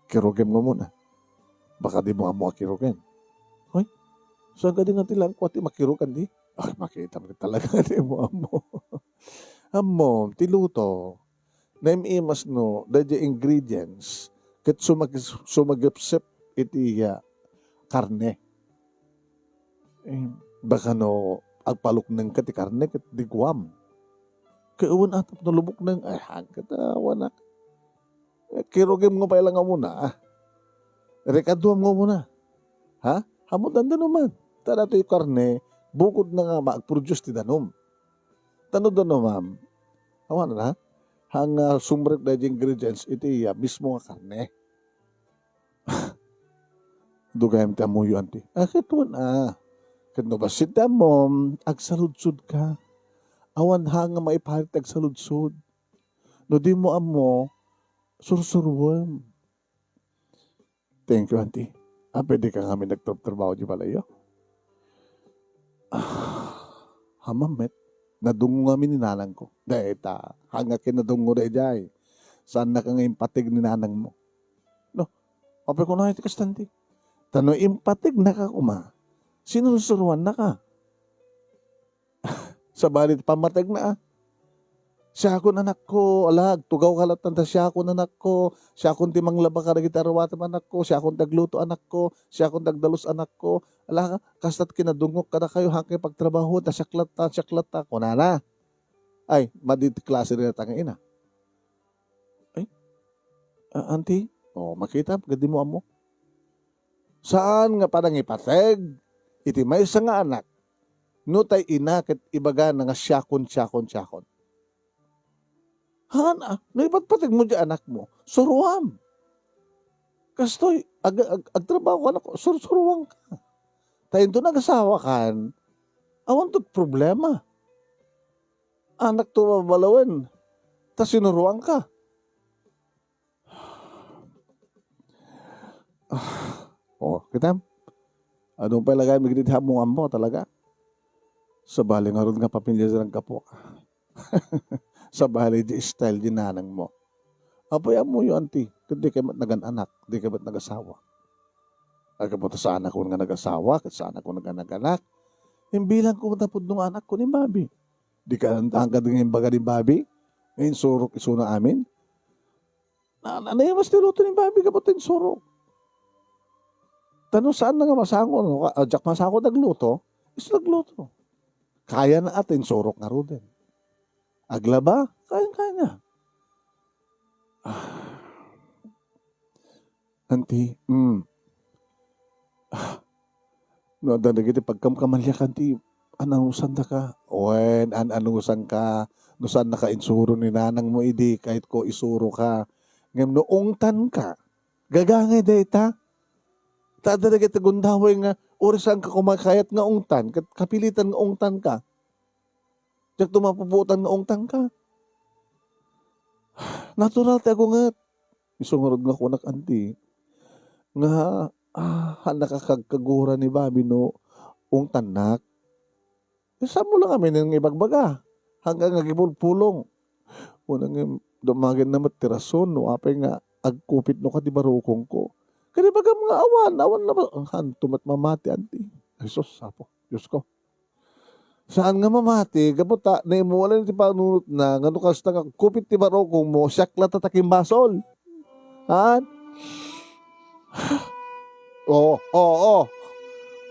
Kirugin mo muna. Baka di mo amo kirugin. Hoy, saan ka din natin lang ko ati makirugan di? Ay, makita mo talaga di mo amo. Amo, tiluto, naimimas no, dadya ingredients, kat sumagipsip iti karne. Baka no, agpalok ng kati karne kat di guam. Kaiwan atap na lubok ng, ay hangkat wanak. Kirugim mo pa ilang muna. Rekaduam mo muna. Ha? Hamudan na naman. Tada ito yung karne, bukod na nga mag-produce ti danom. Tanod na ma'am. Awan na, hang sumrek na di ingredients, iti mismo nga karne. Dugayam ti amuyo anti. Kituan Kano ba sita mo, agsaludsud ka. Awan hanga maiparit agsaludsud. No di mo amo, sursurwam. Thank you, auntie. Pwede ka kami nagtrabaho di balayo? Hamamet. Nadungo kami ni nanang ko. Dahil hanga kinadungo na jay. Saan na ka nga impatig ni nanang mo? No, apay ko na iti kastanti. Tano impatig na ka kuma. Sinusuruan na ka. Sa balit pamatag na Siya ako anak ko, alag, tugaw kalatan ta siya ako anak ko, siya akong timang laba ka nagitarwata anak ko, siya akong tagluto anak ko, siya akong tagdalos anak ko, ala kastat kinadungok ka na kayo hanggang pagtrabaho, ta syaklat ta, kunana. Ay, maditi klase rin natang ina. Ay, auntie, makita, gadi mo amo. Saan nga parang ipateg? Iti may isa nga anak, no tay ina ket ibaga nga syakon. Hana, naipatpatig mo di anak mo, suruam. Kastoy, agtrabaho ka na ko, suruang ka. Tayo to nag-asawa kan, awan to problema. Anak to mabalawan, ta sinuruang ka. Kita, anong palagay magdidha mo amo talaga? Sa bali nga ron nga papilya sa kapo. Sa bali di style di nanang mo. Apoy mo yun, auntie. Hindi ka ba't nagan-anak? Hindi ka ba't nag-asawa? Aga po sa anak ko nga nag-asawa, sa anak ko nag-anak. Yung bilang ko tapod nung anak ko ni Bobby. Di ka hanggang ngayon baga ni Bobby? Ngayon surok iso na amin? Mas niluto ni Bobby kapot yung surok. Tanong saan na nga masango? Jack masango nagluto? Is nagluto. Kaya na atin surok nga ro din. Aglaba? Kaya niya. Auntie, no, danagiti pagkamkamalyak, auntie, ananusan da ka? Owen, ananusan ka? No saan naka-insuro ni nanang mo, idi, kahit ko isuro ka. Ngayon, noong tan ka, gagangay data. Tadanagiti gundaway nga, orisan ka kumakayat nga ungtan, kapilitan nga ungtan ka. Diyak tumapuputan nga ungtan ka. Natural tayo nga. Isungurod nga kunak, auntie. Nga, nakakagkagura ni Bobby no, ungtan nak. Saan mo lang kami ng ibagbaga? Hanggang nagipulpulong. Unang dumagin na matirason, no, apay nga, agkupit no ka di barukong ko. Kaya baga mga awan na ba? Ang hantumat mamati, auntie. Ay, sus, sapo, Diyos ko. Saan nga mamati? Kaputa, na imuwalan ti panunot na, nga nukas na kupit ti barokong mo, syakla tataking basol. Ha? Oo.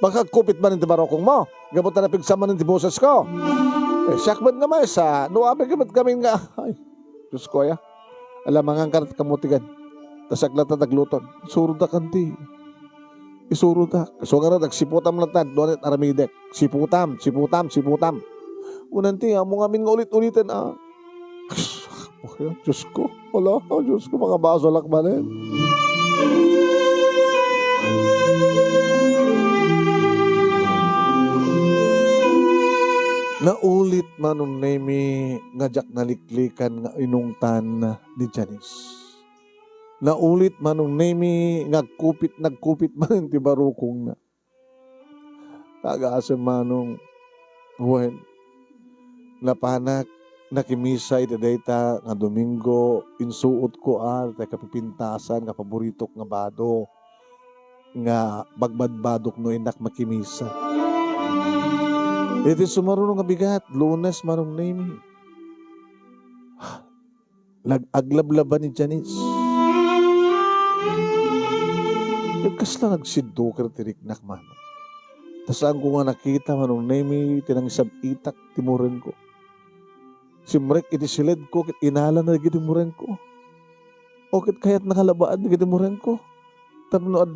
Baka kupit man ti barokong mo. Kaputa na pigsama ng ti boses ko. Syakman nga may sa, nuapin kami nga. Ay, Diyos ko ya. Alam nga karat kamutigan. Tasakla tatagluton. Surod na kanti. Isuro ta. So nga rin, nagsiputam lang ta. Doon at aramidek. Siputam. Unanti, mo ngamin nga ulit-ulitin. Okay, Diyos ko. Wala. Diyos ko, mga baso lakmanin. Naulit manong nemi ngajak naliklikan nga inungtan ni Janice. Naulit manong nemi nagkupit man ti barukong na. Tagaasam manong when napanak nakimisa iti dayta nga Domingo insuot ko tay kapipintasan nga paboritok nga bado nga bagbadbadok no inak makimisa. Iti sumarunong nga bigat Lunes manong nemi. Aglablaban ni Janice. Kas na nagsiddo ka tiriknak man. Tasaan ko nga nakita manong nemi tinangisab itak timuren ko. Simrek iti silid ko kit inala na gitimuren ko. O kit kayat nakalabaan na gitimuren ko. Tapno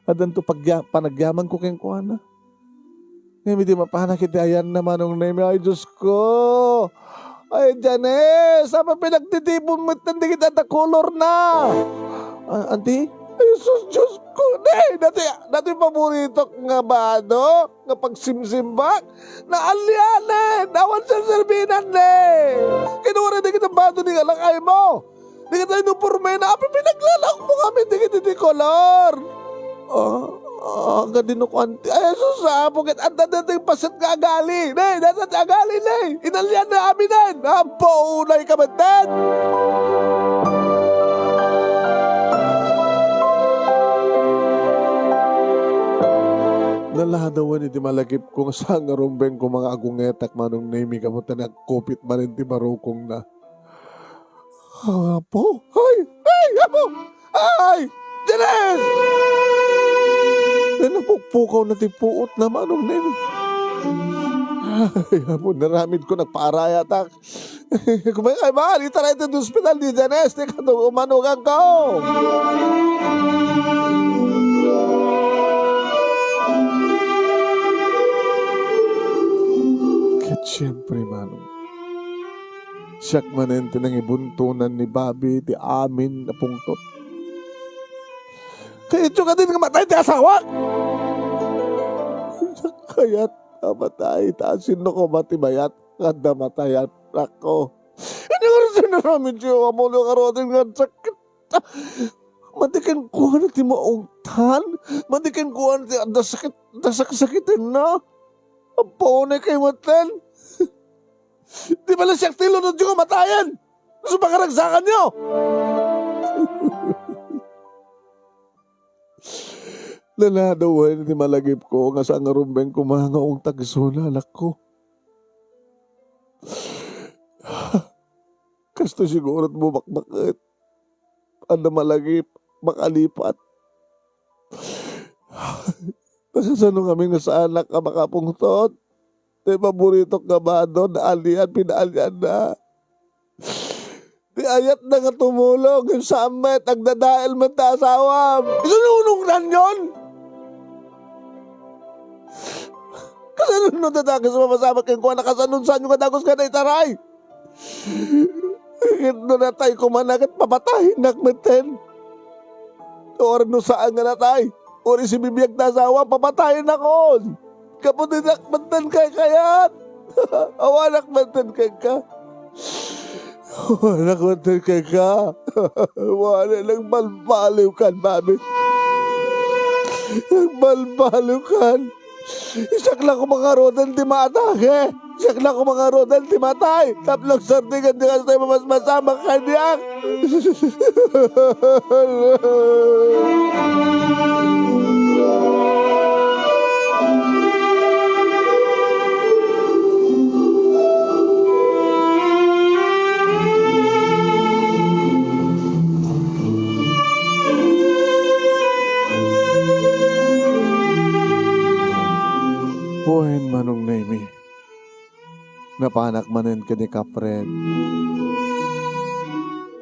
adan to panagyaman ko keng kuana. Nemi di mapanak iti ayan na manong nemi. Ay Diyos ko! Ay, Janes, apa pinagtitipon mo hindi kita na color na? Auntie? Ay, sus, Diyos ko, ne, dati paborito nga ba, no? Nga pagsimsimbak, na alyanan, awan sa serbinan, ne. Kinuha di kita bado ni alakay mo. Di kita inuporme na, api pinaglalak mo kami, di kita di kolor. Gadino ko, auntie. Ay, sus, pukit, dating pasit nga agali, ne, dating agali, ne. Inalyan na amin, ne. Apo, unay ka bandan. Naladawan iti malagip kong sa ngarumbeng ko mga agungetak manong nemi kamo nagkupit man iti marukong na. Apo? Ay, apo! Ay! Janes! Napukpukaw na ti puot na manong nemi. Ay, apo, naramid ko nagpaaraya tak. Kumay kay mahal, itaray ito hospital di Janes, di ka umanugang ka o. Siyempre, manong. Siyak manente ng ibuntunan ni Bobby, di amin na pungtot. Kaya ito ka din nga matay ti asawa! Kaya't namatay, taasin ko matibayat, kada matayat ako. Hindi ko rin namin siya, amulo ka rin nga sakit. Matikin kuha na ti maungtan, matikin kuha na ti dasaksakitin na. Ang paunay kay matan. Di ba lang siyak tilunod yung kamatayan? Gusto ba karagsakan nyo? Nanadawan, di malagip ko nga sa ngarumbeng kumangaong tagisuna anak ko. Kasto siguro mo bakbakit. Ano malagip, makalipat. Nakasano kami nga sa anak ka makapungtot. Di paborito ka ba doon? Naalian, pinaalyan na. Di ayat na nga tumulong. Yung samet, nagdadael man ta asawa. Isununong ran yun. Kasanun no dadagos mamasama kayong kuha. Nakasanun saan yung kadagos ka na itaray. Higit no na tayo kumanakit papatahin nakmeten. Or no saan nga na tayo. Or si bibiyag na asawa, papatahin ako. Kaputin nakmeten kay kayat. Awanak meten kay ka. Awanak meten kay ka. Wala lang balbaliw kan, mami. Balbaliw kan. Isak lang ko mga rodan di maatake. Isak lang ko mga rodan di matay. Taplong sartingan di kasi tayo mamasama kanyak. Buhayin manong Naimi. Napanak manin ka ni Kapred.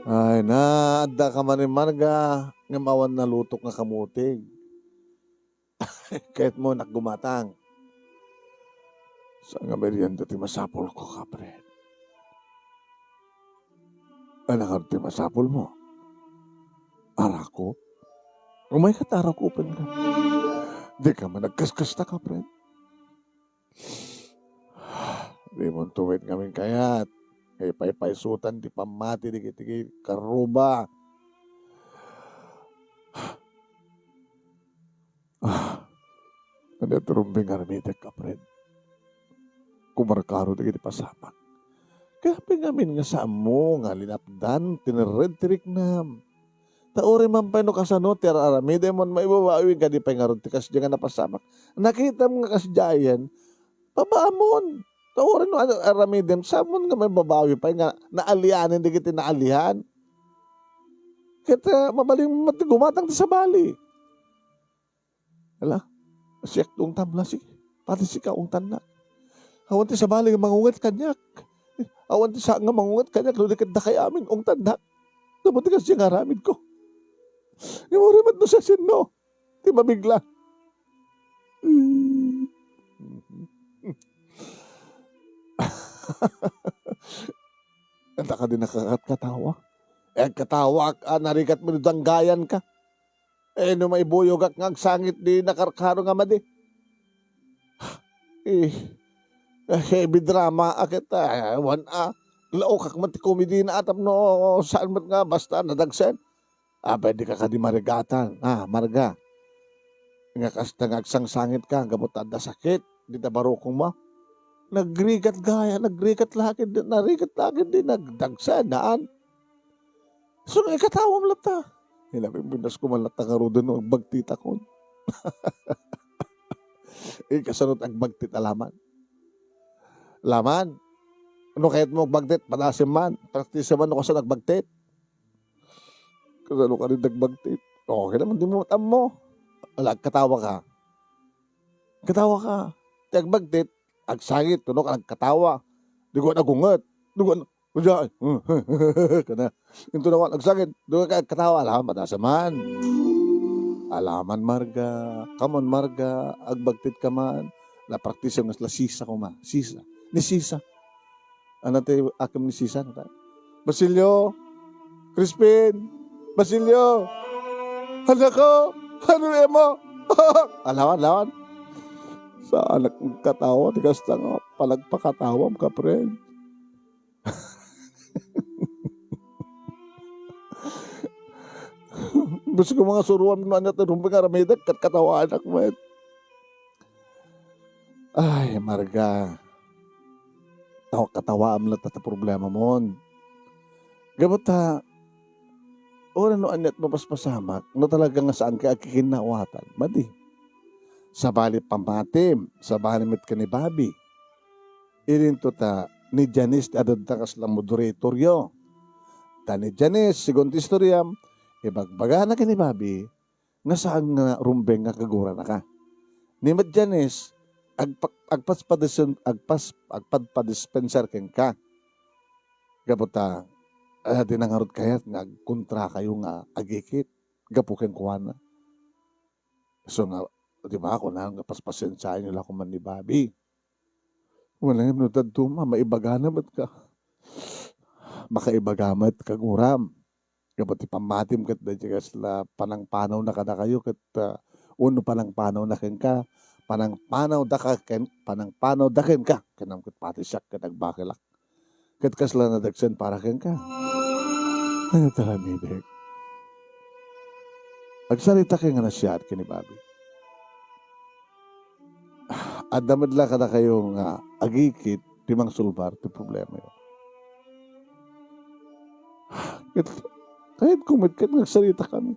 Ay, naadda ka manin marga. Ngamawan na lutok nga kamutig. Kahit mo nakgumatang. Sa nga merienda ti masapol ko, Kapred. Anak ti masapol mo. Arako? Umay ka tarakupan ka. Di ka man nagkaskas na, Kapred. Di mo tuwid kami kayat. Kay paypaysutan di pamati di kiti karuba. Ada terumbing armitek Kapred. Kumarkaro di kiti pasamak. Kaya pingamin nga sa mo nga linapdan tinered tirik nam. Tauri man pa no kasano ti aramide mon maibabawi ka di pangarod ti kasdya nga napasamak. Nakita mo nga kasdyayan pabaamon. Tawarin no aramidem, samon nga may babawi pa nga naalianin di kita naalihan. Kita mabaling gumatang sa bali. Hala, siyak tong tamla si, pati si kaong tanak. Awan ti sa bali nga mangungat kanyak. Awan ti sa nga mangungat kanyak, lulikad na kay amin ong tanak. Nabuti ka siya nga aramid ko. Imurimat no sa sino, ti mabigla. Kanta ka din nakakatawa. Katawa ka, narikat mo danggayan ka. No may buyog ak sangit di nakarkaro nga madi. Heavy drama akit lao kak mati komedi na atap no saan mat nga basta nadagsen. Pwede ka di marigatan. Marga. Nga kasta ngagsang sangit ka, gamot da sakit. Di ta barokong mo. Nagrigat gaya, nagrigat lagi, narigat lagi di nagdagsen daan. So katawa mo lata. Hinabi binas ko malata nga rodo no agbagtita ko. Kasunod ang bagtit alaman. Laman. Ano kahit mo agbagtit, padasim man. Praktisa man ako sa nagbagtit. Kasano ka rin nagbagtit. Okay naman, di mo matam mo. Wala, katawa ka. Katawa ka. Di agbagtit, agsangit, tuno ka nagkatawa. Di ko nagungat. Di ko kana. Ito na ko, nagsangit. Di ko katawa. Alaman, padasim man. Alaman marga. Kamon marga. Agbagtit ka man. Napraktisa nga sila sisa ko ma. Sisa. Ni sisa. Ano tayo akim ni sisa? Basilio. Crispin. Basilio. Anak ko. Ano na mo? Alawan. Sa anak ng katawa. Tigas na palagpakatawam ka, friend. Gusto ko mga suruan mo na natin. Humpang aramidak. Katawa anak mo. Ay, marga. Katawaan mo lang tata problema mo. Gabot ha, no anyat mapaspasamak, no talaga nga saan ka kikinawatan, madi. Sa bali pamatim, sa bali mit ka ni Bobby. Irin to ta, ni Janice, adad takas lang moderator yo. Ta ni Janice, sigon ti istoryam, ibagbaga na ka ni Bobby, nga saan nga rumbeng nga kagura na ka. Ni Mat Janice, agpadpadispenser ken ka. Gabota, dinangarot kayat nga kontra kayo nga agikit. Gapo ken kuwana. So nga, di ba ako na nga paspasensahin nila ko man ni Bobby. Wala nga minutad tuma, maibaganamat ka. Makaibagamat kaguram. Gabot ipamatim kat da sila panangpanaw na kada kayo kat uno panangpanaw na ken ka. Panangpanaw daken ka. Kanang kat pati siyak kat nagbakilak. Kat kasla na dagsen para ken ka. Ano talamidek? Agsalita ka nga na siya at kini Bobby. At damadla ka na kayong agikit, timang sulbar, ti problema yun. Kahit kumit ka, nagsalita kami.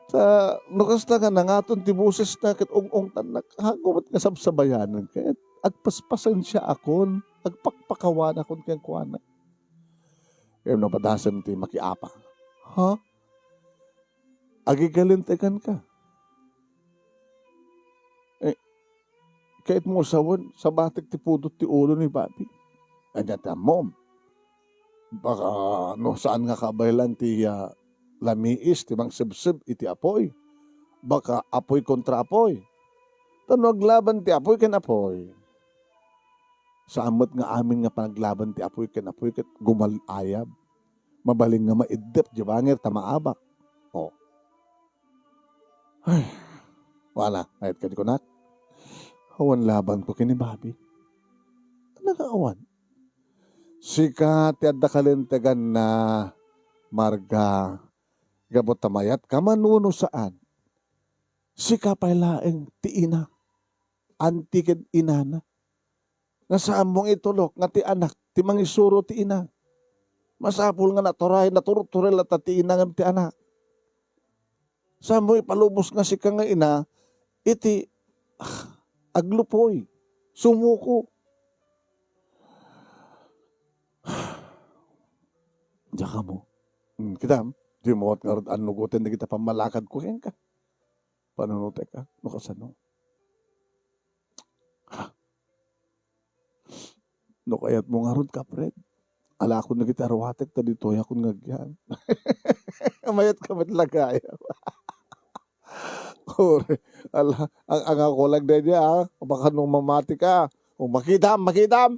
Sa nukasta nga nangaton ti buses na kat ung tanak hagumat nga sabsabayanan kahit agpaspasan siya akon agpakpakawan akon kayang kuwana. No padasem ti makiapa. Agigalintekan ka. Kahit mo sawon sa batik ti pudot ti ulo ni Bobby. Anyata mom. Baka saan nga kabaylan ti lamiis, timang sibsib, iti apoy. Baka apoy kontra apoy. Tanong aglaban ti apoy ken apoy. Sa amot nga amin nga panaglaban ti apoy ken apoy ket gumalayab. Mabaling nga maidep, di bangir, tamaabak. Ay, wala, kahit ka di ko nak. Awan laban ko kini Bobby. Nag-awan. Sika ti adda kalintegan na marga gabot tamayat kamanuno saan. Sika pailaeng ti ina. Antikid inana. Nga saan mong itulok nga ti anak ti mangisuro ti ina. Masapul nga naturay naturturel at ti ina nga ti anak. Saan mo ipalubos nga sika nga ina iti aglupoy, sumuko. Diyan ka mo. Kitam, di mo at nga anugutin na kita pamalakad ko yan ka. Panunote ka, makasano. No kayat mo nga rod ka, Fred. Ala ako na kita arwatek, taditoy ako ngagyan. Mayat ka matlagay. Ang ako lang din niya, baka nung mamati ka, o makitam,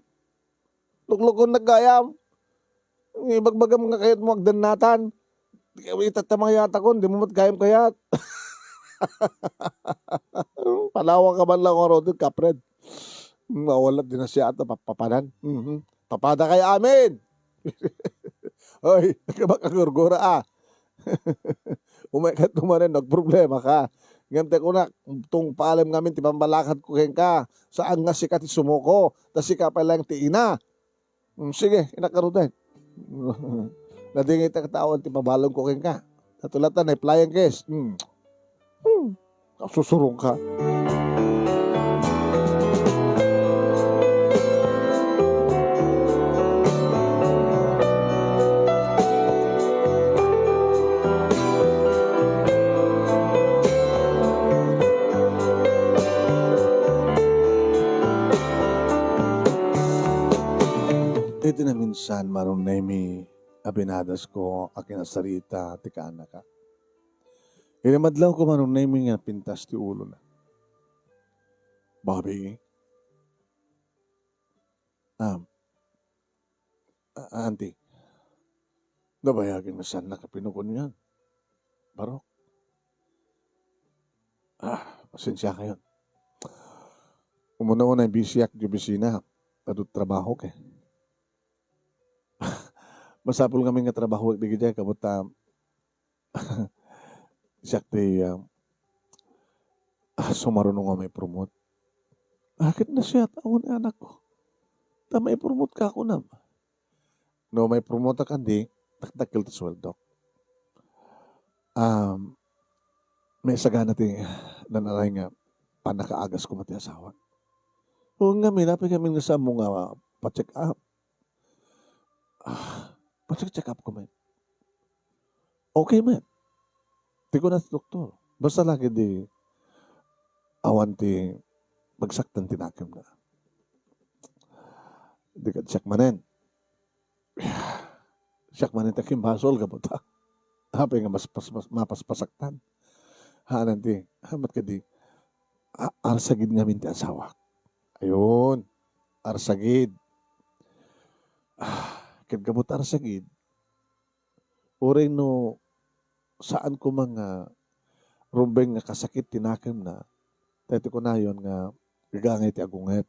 luklukon nagayam, Ibagbaga mga kayat mo agdanatan. Itatamang yata ko, hindi mo matkayam kayat. Palawa ka man lang ako ron, kapred. Mawalat din na siya ata, papapanan. Papada kay amin. Hoy, nagkabakagurgura ah. Umaykat tumanin, nagproblema ka. Ngante ko na, itong paalam ngamin, tipambalakad ko kayo ka. Saan nga sikat sumuko, tas sika pa lang tiina. Sige, inakarutan. Nadingit ang katawan, tipabalong ko kayo ka. Natulatan, ay flying case. Susurong ka. Ito na minsan marong naimi abinadas ko akin sarita ti kana ka. Inamadlaw ko marong naimi nga pintas ti ulo na. Bobby, auntie, nabayagin na saan nakapinukon yan. Barok. Pasensya kayo. Umuna-una yung bisiyak di bisina. Padut trabaho kay. Masapul kami nga trabaho di gaya kabut siyak di sumarunong nga may promote. Akit na siya tawon anak ko. May promote ka ako na. No, may promote ka di, taktakil ti sweldo. May sagana ti nanaray nga panakaagas ko mati asawa. O nga may napay kami nga sa mga pa-check up. Pa-check up ko man. Okay man. Di ko na sa doktor. Basta lagi di awan ti magsaktan tinakim na. Di ka check manen. Check manen takim basol ka po ta. Hapay nga mapaspasaktan. Hanan ti. Hamat ka di. Arsagid nga minti asawa. Ayun. Arsagid. Kat gamot arsagid. Uray no saan ko mga rumbeng nga kasakit tinakim na. Tayo ko na yun nga gagangay ti agunget.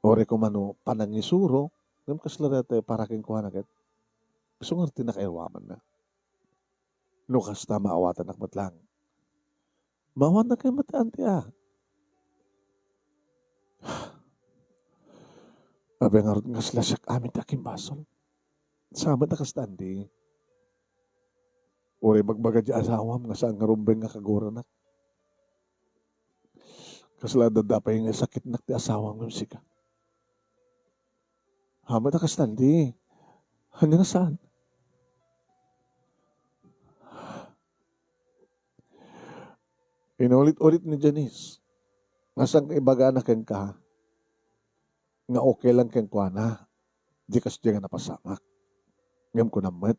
Uray ko mano panangisuro. Ngam kaslara tayo para king kuha na kat. Gusto nga tinakairwaman na. No kasta maawatan akmat lang. Maawan na kayo mataan ti Abang arot nga slasyak amin taking basol. Sama na kastandi. Uri magbaga di asawam nga saan nga rumbeng nga kagura na. Kaslada dapay nga sakit na ti asawam ng sika. Hama na kastandi. Hanya na saan? Inulit-ulit ni Janice. Nga saan ibaga na kang ka. Nga okay lang kang kuha na. Di kas di nga napasamak. Ngam ko naman.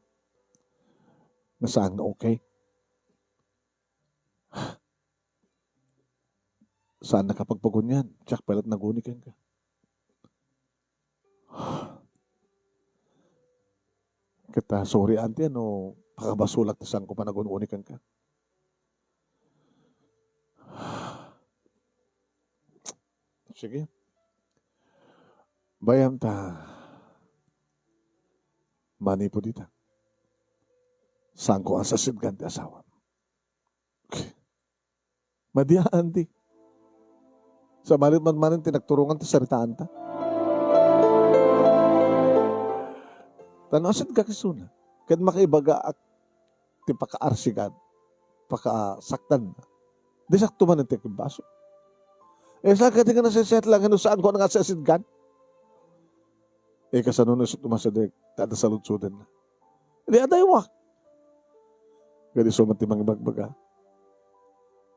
Nga saan nga okay. Saan nakapagpagunyan? Tsak palat nagunikan ka. Kita, sorry auntie, pakabasulak na saan ko pa nagununikan ka. Sige. Bayam ta. Mani po dita. Saan ko asasid ganti asawa. Madiya, auntie. Sa malit man tinagturungan ti saritaan ta. Tanasid ka kisuna. Kahit makaibaga at ti paka-arsigan, paka-saktan na. Di sakto man ang tikibaso. Saan ka di ka nasiset lang saan ko nga sasidgan? Kasano na tumasadig, tada sa lutsudan na. Hindi adaywa. Gadi sumati mga bagbaga.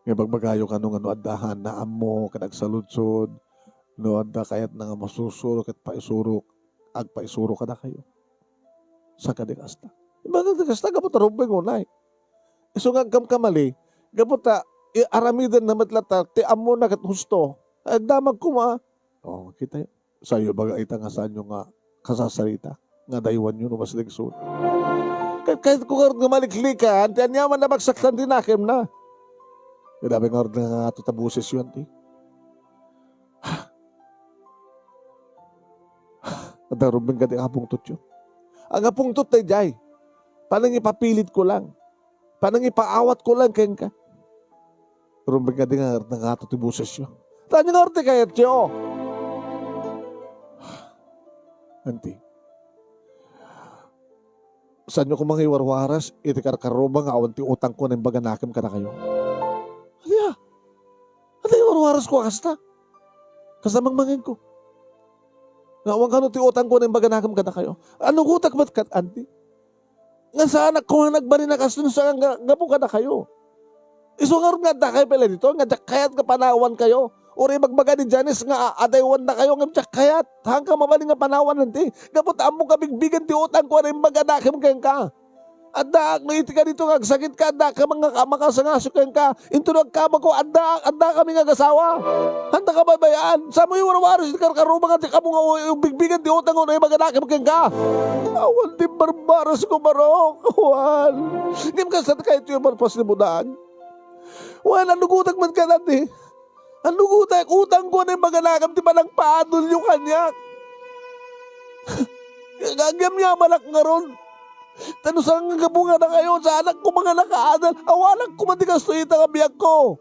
Nga bagbagayo ka nung addahan na amo, kanag sa lutsod, no adda kayat na nga masusurok at paisurok, agpaisurok ka na kayo. Sa kadigasta. Iba kadigasta, gabot arubay ngunay. So nga kamali, gabot aramidan na matlata, ti amo na kat husto, damag kuma. Kita yun. Sa'yo baga ita nga saan yung kasasarita. nga daywan yun umas ligsun. Kahit kung nga maliklikan, tiyan yaman na magsaktan din akim na. Kaya dabi nga nga tutabusis yun, ti. Darubing ka di apong tutyo. Ang apong tut tay jay. Panang ipapilit ko lang. Panang ipaawat ko lang kayang ka. Rumbing ka di nga tutibusis yun. Tanya nga orte kayat siyo. Anti. Saan nyo kung mga iwarwaras, itikarkaroba nga awan ti utang ko na imbaga nakim ka na kayo. Aliya. Ano iwarwaras ko kasta? Kasamang mangin ko. Nga ka no ti utang ko na imbaga nakim ka na kayo. Anong utak ba't kat, anti? Nga sa anak ko nga nagbari na kasto sa nga po ka na kayo. Iso nga rin nga da kayo pala dito, nga kayat ka panawan kayo. Uri magbaga ni Janice nga adaywan na kayo nga kayat. Hangka mabaling nga panawan nanti. Gapot amo ka bigbigan ti utang ko rin maganakim kayang ka. Adda, no iti ka dito nga sakit ka, adda ka mga makasangasok kayang ka. Into nagkama ko, adda kami nga gasawa. Handa ka babayaan. Sa mo yung warawaris, di karkaruma nga ti kamo nga yung bigbigan ti utang ko rin maganakim kayang ka. Awan di barbaras ko marok. Awan. Ngim ka sa kahit yung marpas ni Budaan. Awan, anugutak man ka nanti. Ano utang ko na yung maganakam, di ba lang paadol yung kanya? Gagam niya malak nga ron. Tanusang nga gabunga na kayo sa anak ko mga nakaadal. Awanak ko matigas to itang abiyag ko.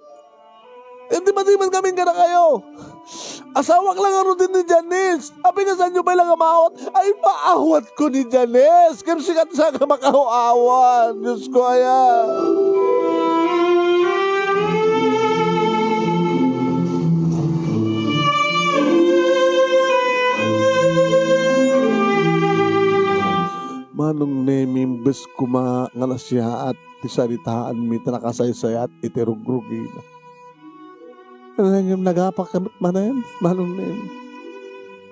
Hindi man kaming ka na kayo. Asawak lang ano din ni Janice. Abi nga saan nyo ba lang amawat? Ay maawat ko ni Janice. Kim sikat sa ka makahuawan. Diyos ko aya. Manong nemimbes kuma nga nasya at tisaritaan mi tanakasaysay at itirugrugin. Ano yung nagapak kamit manan? Manong nem.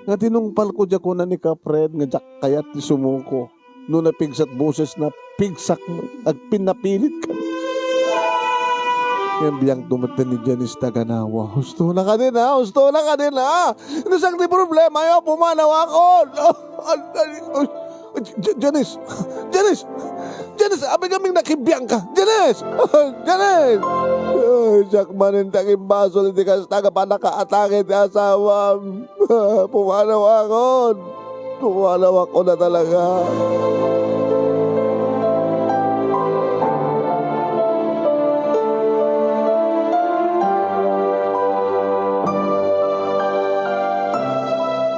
Nga tinungpal ko dya ko na ni Kapred nga jak kayat ti sumuko. No napigsat boses na pigsak mo at pinapilit ka. Yung biyang tumatan ni Janice Taganawa. Husto na ka din ha! Husto na ka din ha! Ano sang di problema yun? Pumanaw ako! Janice! Janice! Janice! Abi kaming nakibiyang ka! Janice! Janice! Siyak manin taking baso hindi ka taga pa nakaatake ti asawa. Pumanaw ako! Pumanaw ako na talaga.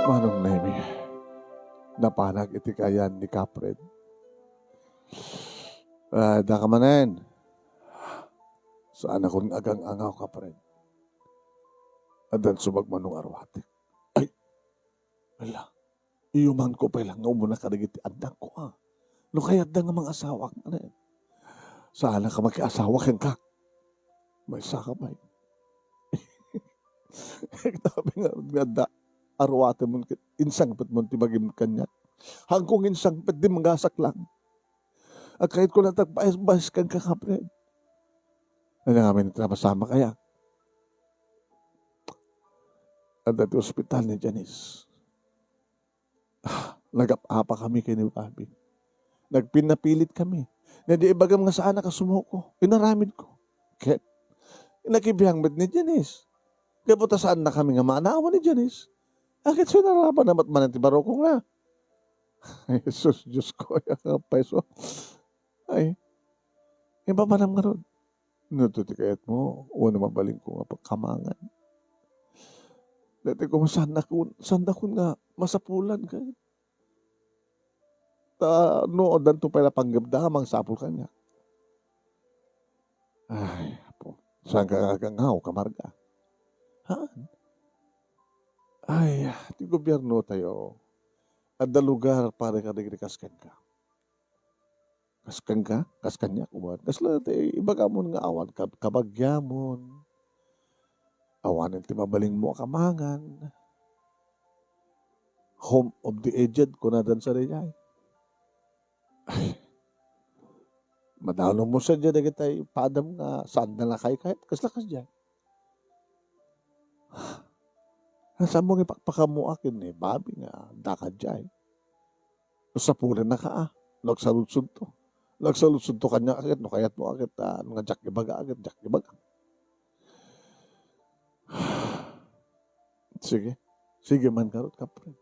Manong Nemi, napanag iti kayan ni Kapred. Da ka manen. Saan akong agang-angaw, Kapred? Adan subag manong arwate. Ay, wala. Iyuman ko pa lang nga umuna ka nagiti adang ko ha. No kaya adang nga mga asawa ka manen. Saan ka mag-asawa kang ka? May sakabay. Tabi nga da. Arwate mo, insangpet mo ti maging kanya. Hangkong insangpet di magasak lang. At kahit ko na tagpahis-bahis kang kakapred. Ano nga may natrapasama kaya? At dati ospital ni Janice. Nag-apa kami kay ni Bobby. Nagpinapilit kami. Na di ibagam nga saan nakasumuko. Inaramid ko. Kaya nakibiyang med ni Janice. Kaya puta saan na kami nga maanawa ni Janice. Akit siya narapan na matmanan ti baroko nga. Ay, Jesus, Diyos ko, yung peso. Ay, iba pa naman ron. Nututi kayat mo, una mabaling ko nga pagkamangan. Dati ko sanda ko nga masapulan kayo. No, dan to pala panggabda, mang sapul ka niya. Ay, po. Saan ka kagangaw, kamarga? Haan? Ay, di gobyerno tayo. At da lugar para ka kaskan ka. Kaskan ka? Kaskan niya kuwan. Kasla iba ka mo nga awan. Kabagyamon. Awanin ti mabaling mo kamangan. Home of the aged ko na dan sa riyay. Ay. Madalo mo sa dyan na kitay padam nga saan na lakay kahit kaslakas dyan. Saan mo ipakpakamu akin eh, babi nga, daka dyan. Sa pulan na ka nagsaludsod to. Nagsaludsod to kanya agad, no kayat mo agad, nga jak ibaga agad, jak ibaga. Sige, sige man karot ka pre.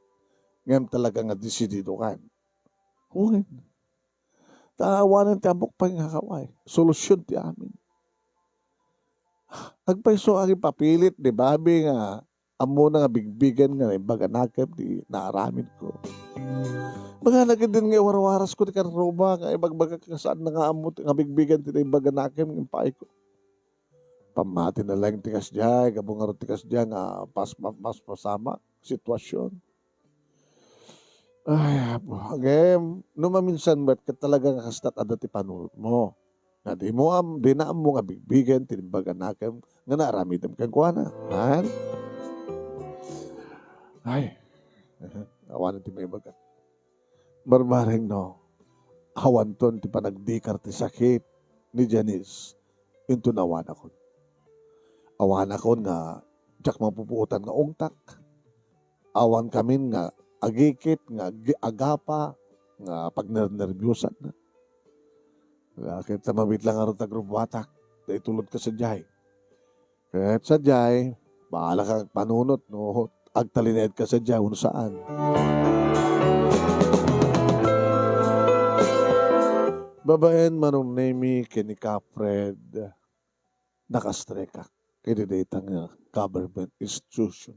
Ngayon talaga nga desidido ka. Huwag. Taawanan ti amok pa nga kaway. Solusyon ti amin. Agpaiso ang ipapilit, di ba? Abi nga, amo na nga bigbigan nga, ibaga nakap, di naaramin ko. Mga lagi din nga warawaras ko ti karoba, nga ibagbaga ka saan na nga amo, nga bigbigan ti ibaga nakap, ng paay ko. Pamati na lang tikas diya, gabong nga tikas diya, nga mas pasama, sitwasyon. Ay, game, numaminsan ba't ka talaga nga kastat ada ti panunod mo. Nga di na mo nga bigbigan, tinimbaga nakam, nga naaramidam kang kuwana. Man? Ay, awanan ti may bagat. Marmaring no, awan ton ti panagdikar ti sakit ni Janice, into nawan ako. Awan ako nga, jak mapupuutan nga ungtak. Awan kami nga, agikit, nga agapa, nga pag nervyusan na. Kahit sa mabit lang aron tagrup watak, dahil tulad ka sa jay. Kahit sa jay, bahala kang panunot, no? Agtalined ka sa jay, uno saan. Babaen manong name kini Kapred, nakastreka, kinidatang government institution.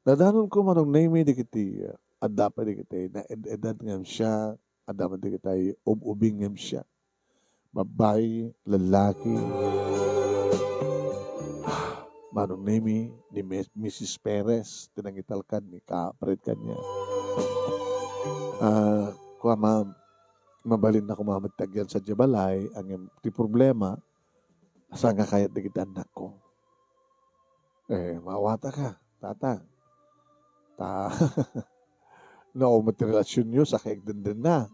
Nadanon ko manong name di kiti, at dapat di kiti, na edad ngam siya, at dapat di kiti, ubing ngam siya. Babae, lalaki, manong name ni Mrs. Perez, tinangitalkan ni Kapred kanya. Kuha ma'am, mabalin na kumamatagyan sa Jabalay, ang ti problema, saan nga kayat na kita anak ko? Mawata ka, tata. No, relasyon nyo sa kaigdandan na.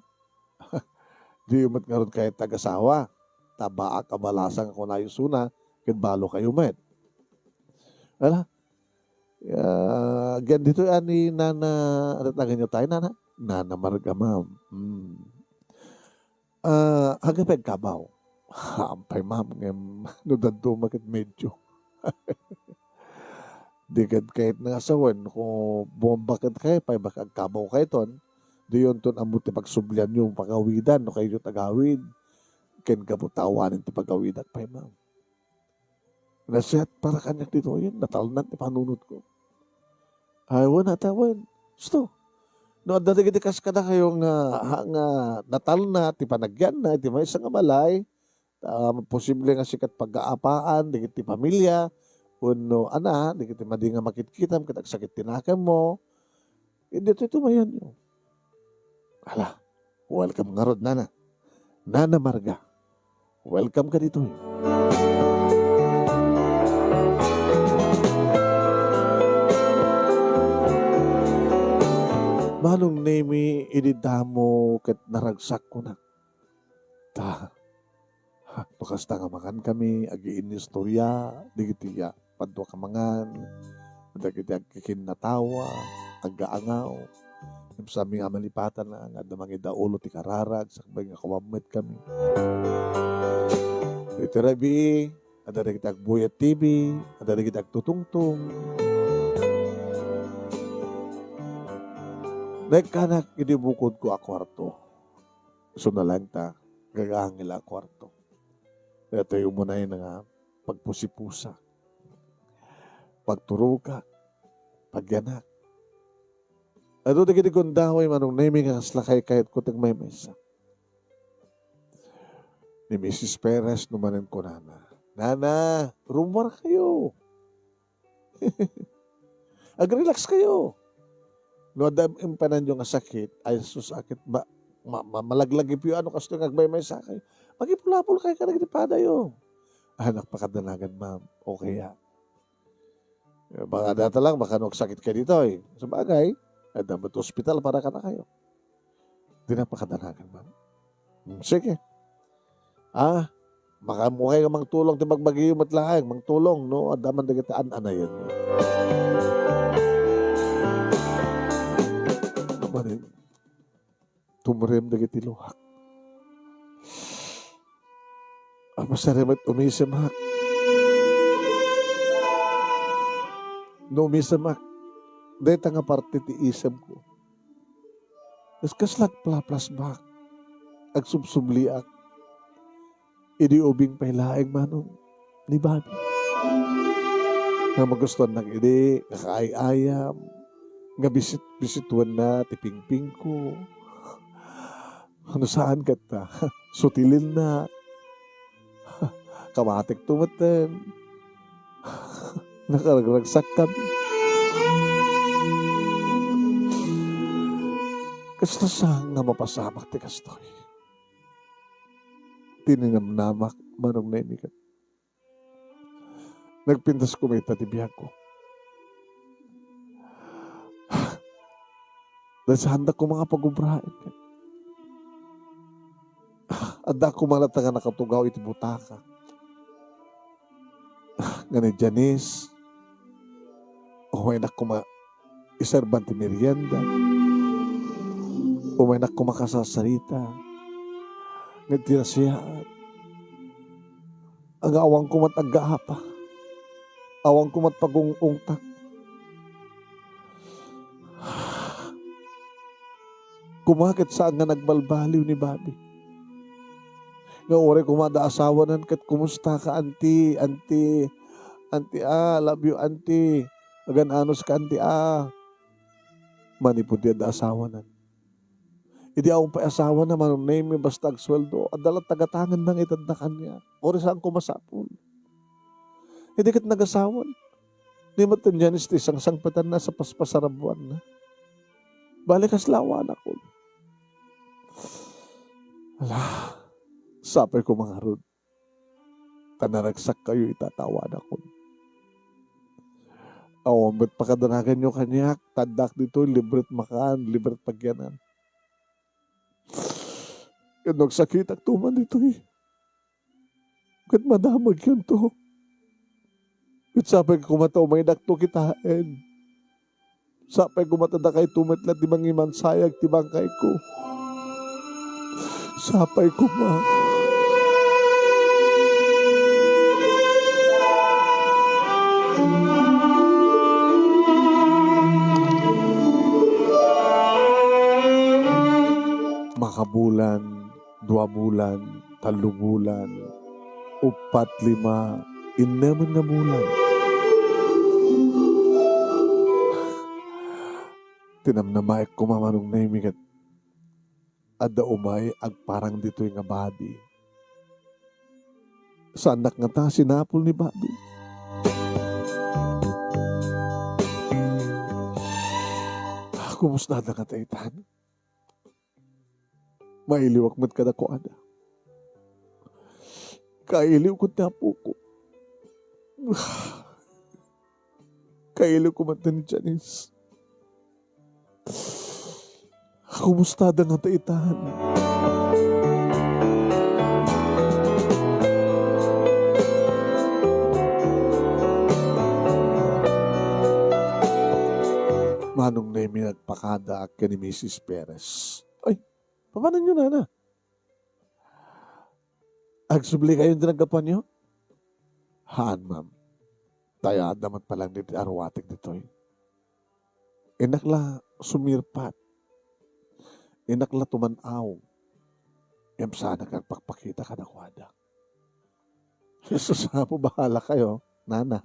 Di umat nga ron kahit tagasawa. Tabaa kabalasang ako na yung suna, balo kayo met. Wala? Again, dito ani Nana, ano tagan nyo tayo, Nana? Nana Marga, ma'am. Hagapag kabaw. Ampay, ma'am. Nudadto makit medyo. Di kahit nga asawan, kung bumabakat kayo, pa'y bakag kabaw kayo ton, di yun ton amot ti pagsublian yung pagawidan, no kayo tagawid, ken kabutawanin ti pagawidan, pa'y ma'am. Naset para kanyak dito, yun, natalnan ti panunod ko. Ayaw na tawan. Gusto. No, dati-dati kada kayo nga natal na, ti panagyan na, ti may isang amalay, posible nga sikat pag-aapaan, di ti pamilya, uno, di kita madi nga makitkitam, kita sakit tinakam mo, hindi ito mayan nyo. Hala, welcome nga rod, Nana. Nana Marga, welcome ka dito. Manong name ididamo ket naragsak ko na. Pakasta nga makan kami, agiin ni istorya, digitiya, padwa ka mangan, dagiti agkikin na tawa, agaangaw, sa aming amalipatan na, nga damang idaulo ti kararag, sakbay nga kawamit kami. Ito rabi, ada na kita Buyat TV, ada na kita Tutungtung. Nagkanak, inibukod ko a kwarto. So na lang ta, gagahangil a kwarto. Ito yung muna yun nga, pagpusipusa, pagturuka, pagyanak. Ano na kinikundahoy manong naming ang aslakay kahit kutang may mesa. Ni Mrs. Perez numanin ko, Nana, rumor kayo. Ag-relax kayo. No, adam impanan yung sakit, ay susakit ba, malaglagip yung ano kasto nga may sakay. Magipulapul kayo ka nagdipada yun. Anak, pakadanagan, ma'am. Okay, ha. Baka data lang, baka sakit kayo dito, eh. Sa bagay, dapat hospital para ka na kayo. Di na pakadanagan, ma'am. Sige. Baka mukha ka mang tulong, di magbagi yung matlaang, mang tulong, no? Adaman na kita, anayan. Rumarem dagiti luhak. Masaremat umisamak. No umisamak. Dahil nga parte ti isam ko. Kaslag plaplas bak. Ag subsubliak. Idi ubing pailaeng manong ni Bobby. Nga magustuhan ng idi, kakaay-ayam, nga bisituan na, tipingping ko. Ano saan ka ta? Sutilin na. Kamatik tumatan. Nakaragsak kami. Kasta sa nga mapasamak ti kastoy. Tininamnamak manong naimikat. Nagpintas ko may tatibiyag ko. Dahil sa handa ko mga pag-ubrahin. Ada ko malata nga nakatugaw iti butaka. Nga ni Janice. Umay na ko isarban ti merienda. Umay na ko makasasarita. Nga tinasiyaan. Ang awang ko matag-aapa. Awang ko matpagungungtak. Kumakit saan nga nagbalbaliw ni Bobby. Nga ore kumada asawanan kat kumusta ka auntie, love you auntie. Agan anos ka auntie Manipod da asawanan. Idi akong pa asawa na manunay basta agsweldo. Adalat tagatangan ng itad na kanya. Ore saan kumasapon. Hindi kat nag-asawan. Di matan dyan isang sangpatan na sa paspasarabuan na. Balik aslawan ako. Ala, sapay ko mga rod. Tanaragsak kayo itatawan ako. Ba't pakadanagan nyo kanyak, tadak dito, libret makaan, libret pagyanan. Kaya sakit at tuman dito Kat madamag yun to. Kat sapay kumataw may dakto kitain. Sapay kumatada kay tumatlat di mangiman sayag ti bangkay ko. Sapay ko makabulan, 2 bulan, 3 bulan, 4, 5, 6 nga bulan. Tinamnamaik ko mamanong naimigat. Ada umay agparang dito nga Bobby. Sa anak nga ta, sinapol ni Bobby. Kumusta na nga taitan? Mailiwak mat kada ko ada. Kailiw ko na po ko. Kailiw ko mat ni Janice. Kumusta na nga taitan? Manong na yung nagpakada ka ni Mrs. Perez. Ay, paano nyo na? Agsubli kayo din nagapan nyo? Haan, ma'am. Tayo damat palang dito arwatik dito. Inakla sumirpat. Inakla tumanaw. Yam sana kang pagpakita ka na kwada. Jesus, po bahala kayo, nana.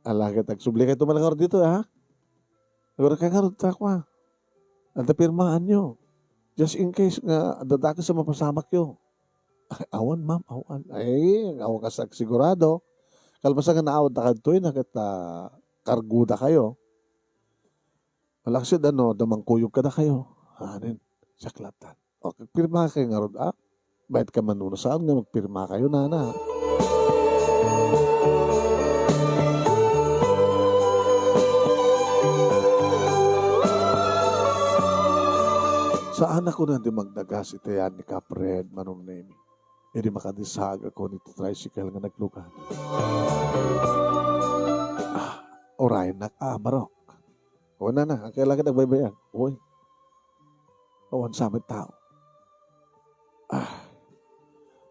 Alagat agsubli kayo tumalang dito, ha? Nagara kayo nga rin takwa. Anda pirmaan nyo. Just in case nga dadaka sa mapasamak nyo. Ay, awan ma'am, awan. Ay, awan ka sa sigurado. Kalbasa nga naawad na kantoy, karguda kayo. Malaksid damang kuyog ka na kayo. Hanin, saklatan. O, pirma kayo nga rin, Bayad ka manuna saan nga magpirma kayo, nana. Saan ako na di magdagas itayan ni Kapred, manong name. Hindi makadisag ako nito tricycle nga naglugan. Oray, barok. O na, ang kailangan nagbaybayan. Uy. awan sa aming tao.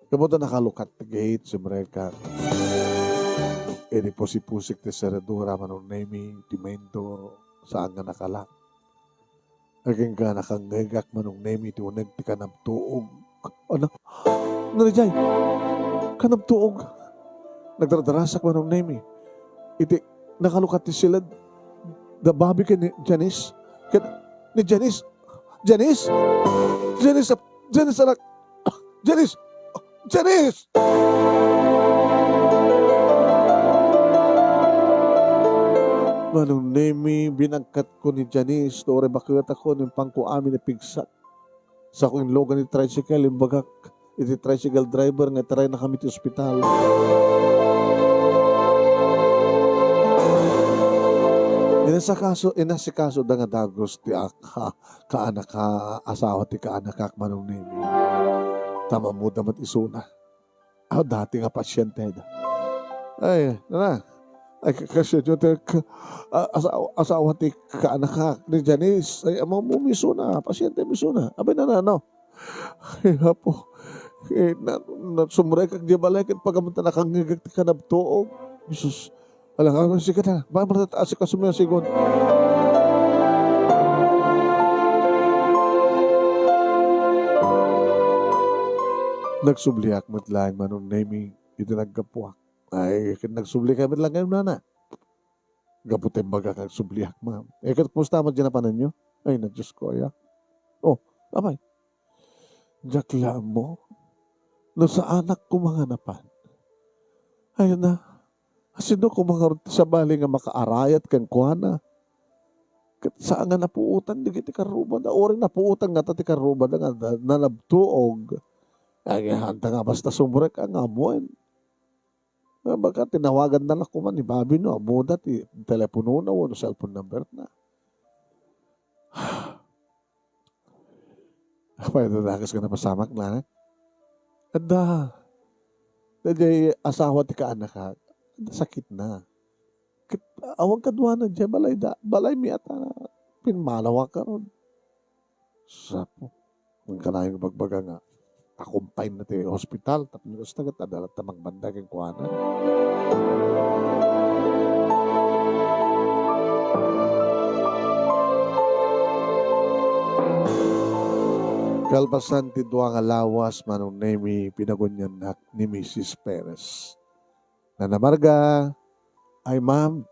Kamuta nakalukat na gate si mereka. Edi pusik-pusik ti seredura manong nemi di mendo saan nga nakalak. Aging ka nakangagak manong nemi ti uneg ti kanabtuog. Ano? Narijay! Kanabtuog! Nagdradarasak manong nemi. Iti nakalukat ti sila da babi ka ni Janice. Ni Janice! Janice! Janice! Janice anak! Janice! Janice! Manong nemi, binangkat ko ni Janice, doore bakit ako ng pangko amin na pigsat. Sa akong logan ni tricycle, yung bagak, iti tricycle driver nga taray na kami ti ospital. Inasikaso da nga dagos ti kaanak ka asawa ti kaanak kak manong nemi. Tama mo damat isuna. Dati nga pasyente da. Ay, na. Ay, kasi yun, asawa ti kaanak ka ni Janice. Ay, mo misuna. Pasyente misuna. Abay na, no? Ay, hapo. Sumuray kag di balay kat pagamunta na kang ngagag ti kanabtuog. Jesus. Alam ka, sikat na. Bakit matataas ka sumaya sigon? Nagsubliak matlaing manong naming ito nagkapuak. Ay, nagsubli kami lang ngayon na. Gaputin baga kang subliak, ma'am. Katapusta mo dyan na panan nyo? Ay, na-Diyos ko, ya. Oh, amay. Jakla mo, no sa anak ko mga napan. Ayun na. Sino ko mga sa bali nga makaarayat kang kuana. Saan nga napuutan, di kiti karuba da. Ori napuutan nga tati karuba da nga nalabtuog. Ay, hanta nga basta sumurek ang amuan. Baka tinawagan na lang ko man ni Bobby no. Amuda ti telepono na no cellphone number na. Pwede dakas ka na pasamak na. Ada. Dadi asawa ti kaanak ka. Sakit na. Awag kadwa na dyan. Balay mi ata na. Pinmalawa ka ron. Sapo. Ang kanayang bagbaga nga. Akumpay na ti hospital. Tapos nagat adalat tamang bandag ang kuwanan. Kalpasan ti duwa nga lawas manong nemi pinagunyan ni Mrs. Perez. Nanamarga, ay ma'am,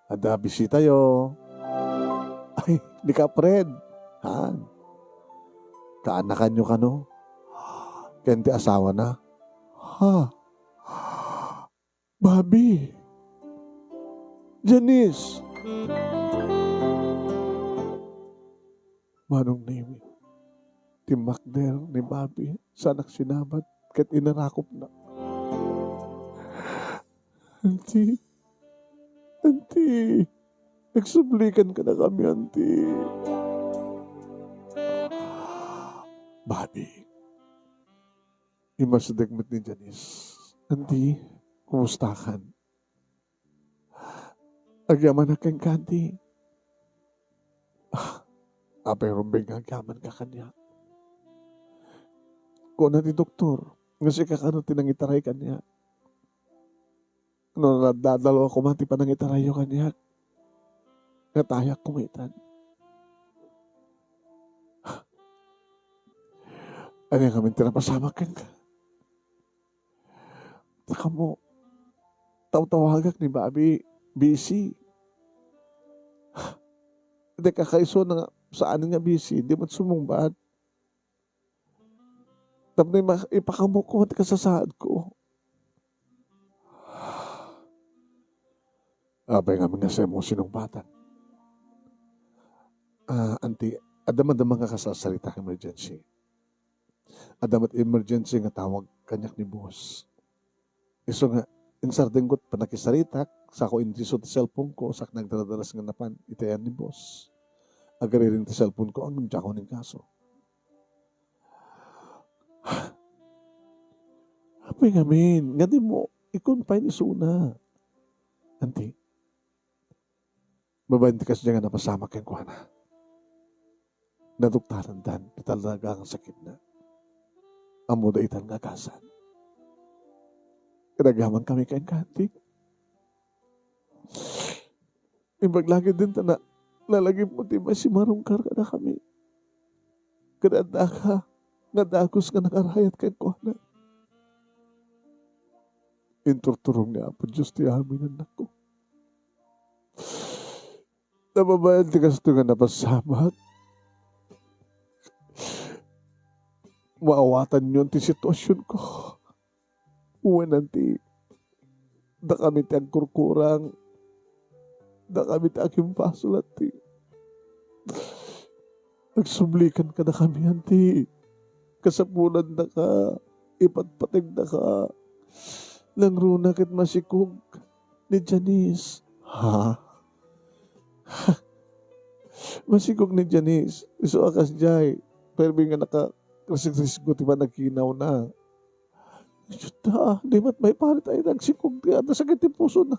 ada bisita yo. Ay, di ka Fred. Ha? Kaanakan nyo ka no? Kenti asawa na. Ha? Bobby. Janice. Manong nemi. Timakder ni Bobby sa anak sinabat kat inarakop na. Auntie, nagsublikan ka na kami, auntie. Bobby, imasadagmat ni Janice. Auntie, kumusta ka? Agyaman na kang kanti. Apay rumbing agyaman ka kanya. Kung na ni doktor, kasi kakano tinangitaray kanya. No, nadadalo ako mati pa nangitaray yung kanya. Natayak kumitan. Ano yung kami tinapasama kang ka? Saka mo, tawagak ni Bobby, busy. Hindi kakaiso na saan nga busy, hindi mo sumungbat. Tapos ipakamok ko mati kasasaad ko. Abay nga mga sa emosyonong bata. Auntie, adaman-damang ka kasasalita ng emergency. Adamat emergency nga tawag kanyak ni boss. Iso nga, insardeng ko panakisarita, sa ako indiso ti cellphone ko, sak nagdaradaras nga napan, itayan ni boss. Agaririn ti cellphone ko, ang nandiyan ng kaso. Apay nga min, nga di mo, i-confine isuna. Auntie, babainti kasi dyan nga napasama kayong kuha na. naduktaran dan talaga ang sakit na. Amo da itang nagasan. Kinagaman kami kay kanti. Imbag lagi din na lalagim mo di ba si marungkar ka na kami. Kadada ka, nadagos ka nakarayat kay kuha. Inturturong niya po Diyos ti amin anak ko. Nababayan ti kasto nga napasamak. Maawatan yun ti sitwasyon ko. Uwan nanti, da kami ti ang kurkurang, da kami ti aking pasulat ti. Nagsublikan ka na kami anti. Kasapunan na ka, ipatpatig na ka. Langruna kat masikog ni Janice. Ha? Masikog ni Janice. Iso akas jay. Pero nga naka-resig-resig ko tiba nagkinaw na. Juta, di ba't may palit ay nagsikog ti at sakit ti puso na.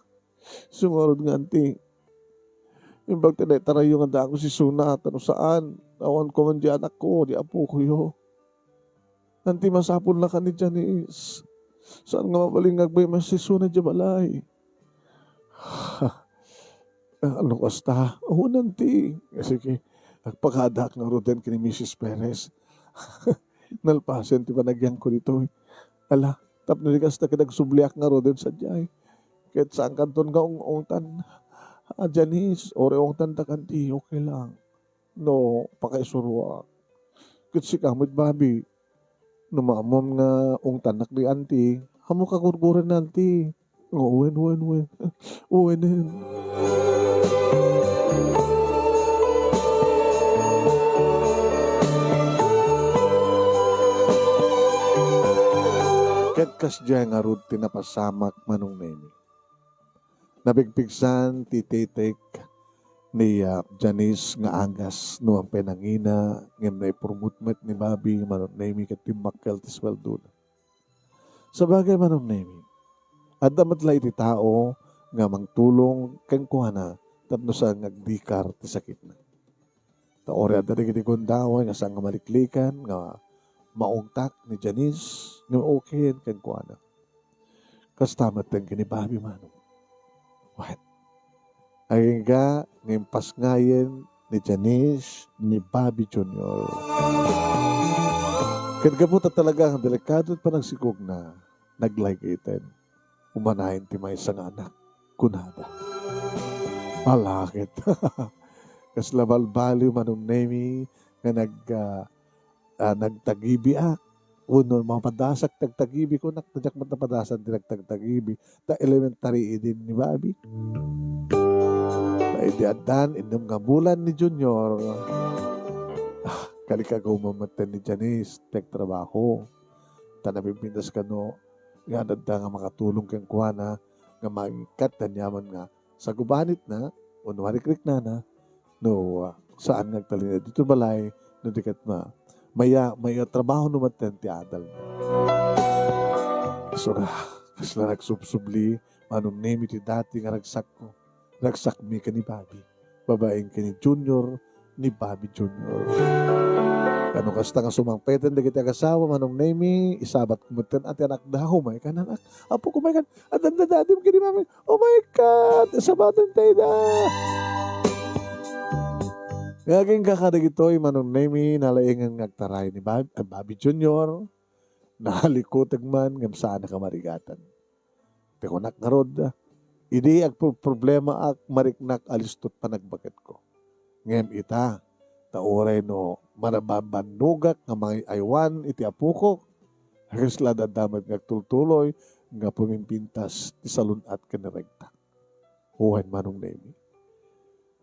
Sumurod nga anti. Yung bag tinay yung handa ko si Suna at ano saan. Awan ko man di anak ko, di apo ko yo. Anti masapon na ka ni Janice. Saan nga mabaling agbay mas si Suna di balay. Ano kasta? Oo nanti. Sige, nagpakadak ng roden kini Mrs. Perez. Nalpasen ti panagyan ko dito. Ala, tapno di kasta kinagsubliak nga roden sa jay. Kahit saan kanton nga ungtan. Janice, ore ungtan ta kanti, okay lang. No, pakaisurwa. Kahit si kamit babi. Numamam nga ungtan nakli anti. Hamo ka kurkuran nanti. Uwen. Uwen. Ket kas dyan nga rod tinapasamak manong nemi. Nabigpigsan tititik ni Janice nga angas no ang penangina ngem na ipurmutmet ni Babi manong nemi ket timakkel ti sweldo na. Sa bagay manong nemi, adamat la iti tao nga mangtulong ken kuana tapno sa ngagdikar ti sakit na. Taore adda iti gondaway nga sa nga maliklikan nga maungtak ni Janice nga okay ken kuana. Kastamat ten kini Babi manong. What? Ay nga ngayong pasngayen ni Janice ni Bobby Jr. Kagabuta talaga ang delikado at panagsikog na naglagaitin. Umanahin ti may isang anak. Kunada. Malakit. Kaslabalbaliw manong nemi nga nagtagibiak. Uno, mga padasak, tagtagibi ko, naktajak matapadasan, tinagtagtagibi. Ta elementary din ni Bobby. Naidiadan, inom nga bulan ni Junior. Kalikagaw mamatan ni Janice, trabaho. Tanabibindas ka no, nga nadda nga makatulong kang kuwana, nga magikat tanyaman nga. Sa gubanit na, unwari-krik na, no, saan nagtalina dito balay, no dikat may trabaho numaten ti adal na. So kasi na nagsubsubli, manong nemi ti dati nga ragsak ko. Ragsak mi ka ni Bobby. Babaeng ka ni Junior, ni Bobby Junior. Kano kasta nga sumangpetan da kita kasawa, manong nemi, isabat kumutin at anak daw, may ka anak. Apo ko may ka, at dadim ka ni mami, oh my God, isabatan tayo na. Ngaging kakadag ito'y manong nemi nalaingan ngagtaray ni Bobby Jr. Nahalikotag man ngam saan nakamarigatan. Tekunak nga rod, idi ag problema ak mariknak alistot panagbagat ko. Ngem ita, taoray no manababanugak nga mga aywan iti apukok. Hagas ladadamat ngagtultuloy nga pumimpintas ti salunat kaniregta. Huwan manong nemi.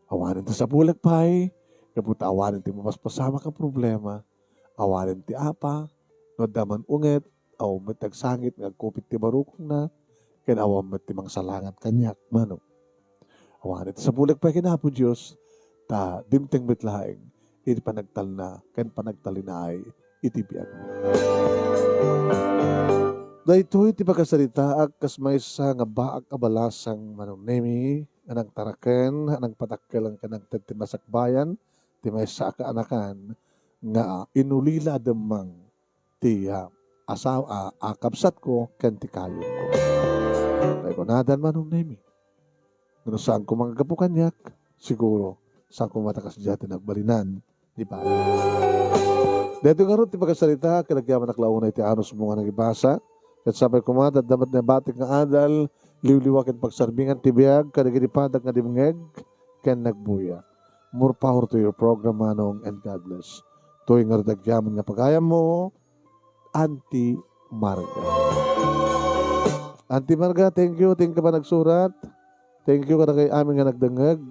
Awanan ta sa bulag pa'y. Kaputa awanin ti mapaspasama ka problema, awanin ti apa, no daman unget, aw matagsangit nga kupit ti barukong na, ken awam ti mangsalangat kanyak, mano. Awanin ti sa bulag pa kinapo Diyos, ta dimteng mitlaing, iti panagtal na, ken panagtalinaay, iti biyag mo. Dahito iti pagkasalita, kas may sa nga baak kabalasang manong nemi, anang taraken, anang patakkelang kanang tagtimasakbayan, ti may sa kaanakan nga inulila demang ti asawa kapsat ko ken ti kayon ko. Tay ko nadan manong nemi. Ngano saan ko mga gapukanyak, siguro saan ko matakas dyan nagbalinan, di ba? Dito nga ron, ti pagkasalita, kinagyaman naklauna iti anos mo nga nagibasa, kat sabay kumata, damat na batik nga adal, liwliwakin pagsarbingan, tibiyag, kadaginipadag nga dimngeg, ken nagbuya. More power to your program, Manong, and God bless. Tuwing nga radagyaman nga pagayam mo, Auntie Marga. Auntie Marga, thank you pa nagsurat. Thank you ka na kay amin nga nagdangag.